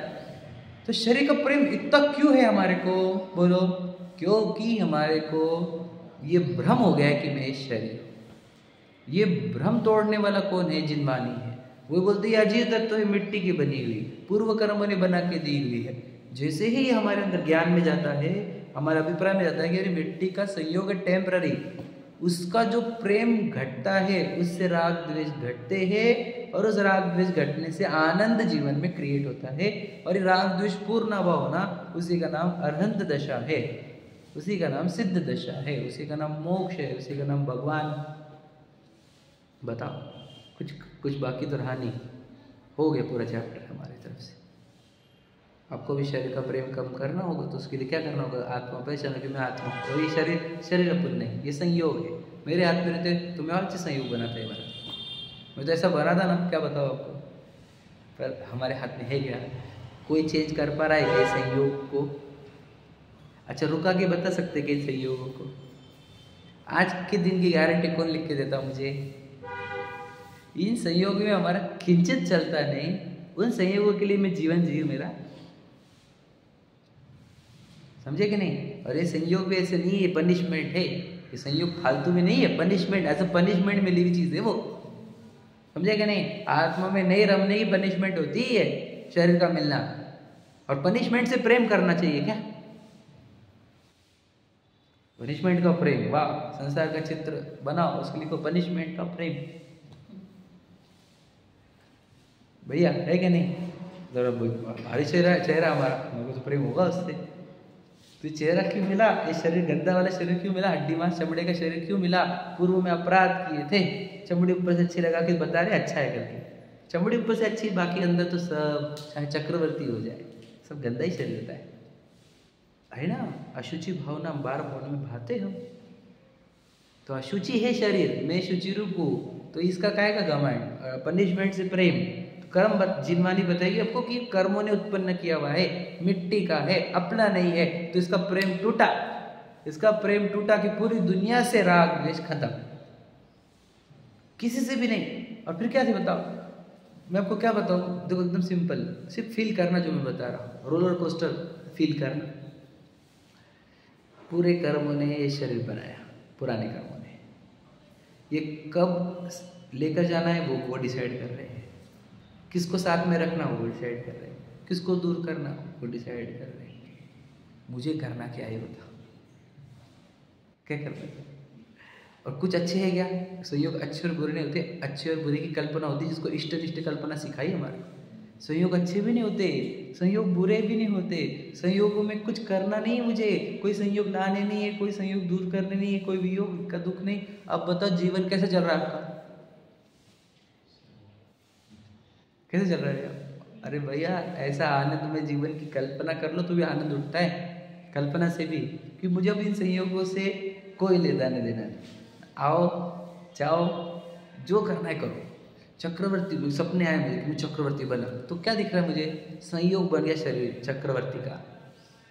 तो शरीर का प्रेम इतना क्यों है हमारे को? बोलो। क्योंकि हमारे को ये भ्रम हो गया है कि मैं शरीर। ये भ्रम तोड़ने वाला कौन है? जिनवानी है। वो बोलते हैं अजीत तत्व तो है, मिट्टी की बनी हुई, पूर्व कर्मों ने बना के दी हुई है। जैसे ही हमारे अंदर ज्ञान में जाता है, हमारे अभिप्राय में जाता है कि अरे मिट्टी का संयोग है टेम्पररी, उसका जो प्रेम घटता है उससे राग द्वेष घटते हैं, और उस राग द्वेष घटने से आनंद जीवन में क्रिएट होता है। और ये राग द्वेष पूर्ण अभाव होना, उसी का नाम अरहंत दशा है, उसी का नाम सिद्ध दशा है, उसी का नाम मोक्ष है, उसी का नाम भगवान। बताओ, कुछ बाकी तो रहा नहीं। हो गया पूरा चैप्टर हमारी तरफ से। आपको भी शरीर का प्रेम कम करना होगा तो उसके लिए क्या करना होगा? आत्मा पहचानो कि मैं आत्मा हूँ, और ये शरीर अपन नहीं, ये संयोग है। मेरे हाथ में रहते तो मैं और से संयोग बनाता है मेरा। मैं तो ऐसा बना था ना, क्या बताओ आपको। पर हमारे हाथ में है क्या? कोई चेंज कर पा रहा है क्या संयोग को? अच्छा, रुका के बता सकते कि संयोगों को? आज के दिन की गारंटी कौन लिख के देता मुझे? इन संयोग में हमारा किंचित चलता नहीं, उन संयोगों के लिए मैं जीवन जीव मेरा, समझे कि नहीं? और ये संयोग भी ऐसे नहीं है, ये पनिशमेंट है। ये संयोग फालतू में नहीं है, पनिशमेंट, एज अ पनिशमेंट मिली हुई चीज़ है वो, समझे कि नहीं। आत्मा में नहीं रमने की पनिशमेंट होती है शरीर का मिलना, और पनिशमेंट से प्रेम करना चाहिए क्या? पनिशमेंट का प्रेम, वाह, संसार का चित्र बनाओ, उसके लिखो पनिशमेंट का प्रेम, भैया है कि नहीं। जरा भारी चेहरा हमारा, मेरे को तो प्रेम होगा उससे। तो चेहरा क्यों मिला, ये शरीर गंदा वाला शरीर क्यों मिला, हड्डी मांस चमड़े का शरीर क्यों मिला? पूर्व में अपराध किए थे, चमड़ी ऊपर से अच्छी लगा के बता रहे अच्छा है करके, चमड़ी ऊपर से अच्छी, बाकी अंदर तो सब चाहे चक्रवर्ती हो जाए, सब गंदा ही शरीर होता है ना। अशुचि भावना बार भावना में भाते हम, तो अशुचि है शरीर, मैं शुचि रूप हूँ, तो इसका काय का घमंड, पनिशमेंट से प्रेम। कर्म जिनवानी बताएगी आपको कि कर्मों ने उत्पन्न किया हुआ है, मिट्टी का है, अपना नहीं है, तो इसका प्रेम टूटा, इसका प्रेम टूटा कि पूरी दुनिया से राग द्वेष खत्म, किसी से भी नहीं। और फिर क्या थी बताओ, मैं आपको क्या बताऊं, देखो एकदम सिंपल, सिर्फ फील करना जो मैं बता रहा हूँ, रोलर कोस्टर फील करना। पूरे कर्मों ने ये शरीर बनाया, पुराने कर्मों ने, ये कब लेकर जाना है वो डिसाइड कर रहे हैं, किसको साथ में रखना वो डिसाइड कर रहे हैं, किसको दूर करना वो डिसाइड कर रहे हैं। मुझे करना क्या है बता, क्या करना है? और कुछ अच्छे हैं क्या, संयोग अच्छे और बुरे नहीं होते, अच्छे और बुरे की कल्पना होती है, जिसको इष्ट निष्ठ कल्पना सिखाई हमारे। संयोग अच्छे भी नहीं होते, संयोग बुरे भी नहीं होते, संयोगों में कुछ करना नहीं है मुझे, कोई संयोग लाने नहीं है, कोई संयोग दूर करने नहीं है, कोई वियोग का दुख नहीं। अब बताओ जीवन कैसे चल रहा है आपका, कैसे चल रहा है? अरे भैया ऐसा आनंद में जीवन की कल्पना कर लो तो भी आनंद उठता है, कल्पना से भी, कि मुझे अब इन संयोगों से कोई लेना देना नहीं, आओ जाओ जो करना है करो। चक्रवर्ती सपने आए मुझे कि मैं चक्रवर्ती बना, तो क्या दिख रहा है मुझे, संयोग बन गया शरीर चक्रवर्ती का।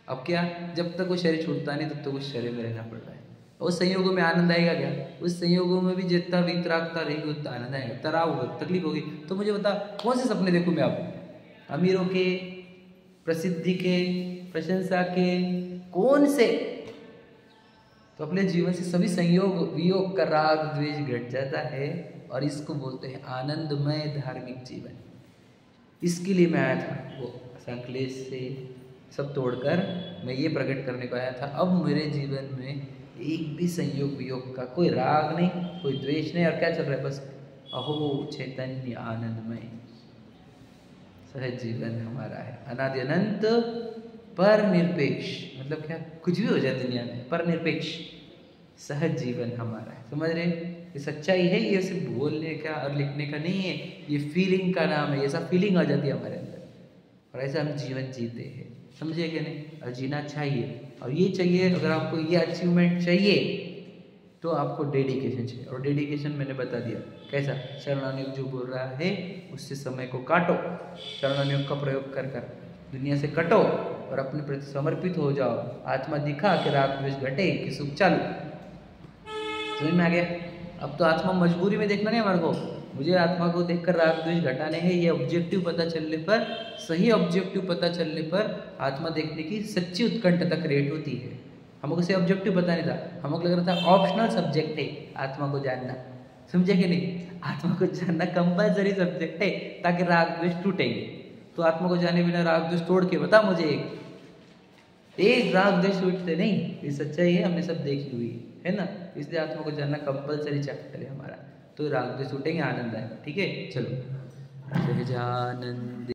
अब क्या, जब तक वो शरीर छूटता नहीं तब तक उस शरीर में रहना पड़ रहा है। उस संयोगों में आनंद आएगा क्या, उस संयोगों में भी जितना वितरागता रहेगी उतना आनंद आएगा, तनाव होगा, तकलीफ होगी। तो मुझे बता कौन से सपने देखूं मैं, अब अमीरों के, प्रसिद्धि के, प्रशंसा के, कौन से? तो अपने जीवन से सभी संयोग वियोग का राग द्वेष घट जाता है, और इसको बोलते हैं आनंदमय धार्मिक जीवन। इसके लिए मैं आया था, वो संकलेश से सब तोड़कर मैं ये प्रकट करने को आया था। अब मेरे जीवन में एक भी संयोग वियोग का कोई राग नहीं, कोई द्वेष नहीं, और क्या चल रहा है, बस अहो चैतन्य आनंदमय सहज जीवन हमारा है, अनादि अनंत पर निरपेक्ष। मतलब क्या, कुछ भी हो जाए दुनिया में, पर निरपेक्ष सहज जीवन हमारा है। समझ रहे, ये सच्चाई है, ये सिर्फ बोलने का और लिखने का नहीं है, ये फीलिंग का नाम है। ऐसा फीलिंग आ जाती है हमारे अंदर, और ऐसा हम जीवन जीते हैं, समझे कि नहीं। और जीना चाहिए, और ये चाहिए, अगर आपको ये अचीवमेंट चाहिए तो आपको डेडिकेशन चाहिए। और डेडिकेशन मैंने बता दिया कैसा, शरणानुयोग जो बोल रहा है उससे समय को काटो, शरणानुयोग का प्रयोग कर कर दुनिया से कटो और अपने प्रति समर्पित हो जाओ। आत्मा दिखा कि राग द्वेष घटे कि सुख चालू। समझ में आ गया? अब तो आत्मा मजबूरी में देखना नहीं हमारे को, मुझे आत्मा को देखकर राग द्वेष घटाने हैं, ये ऑब्जेक्टिव पता चलने पर, सही ऑब्जेक्टिव पता चलने पर आत्मा देखने की सच्ची उत्कंठता क्रिएट होती है। हमको से ऑब्जेक्टिव पता नहीं था, हमको लग रहा था ऑप्शनल सब्जेक्ट है आत्मा को जानना, समझे कि नहीं। आत्मा को जानना कंपल्सरी सब्जेक्ट है, ताकि राग द्वेष टूटेंगे। तो आत्मा को जाने बिना राग द्वेष तोड़ के बता मुझे एक राग द्वेष टूटते नहीं, ये सच्चाई है, हमने सब देखी हुई है ना। इसलिए आत्मा को जानना कंपल्सरी चैप्टर है हमारा, तो राग द्वेष टूटेंगे, आनंद आएगा। ठीक है, चलो सहजानंद।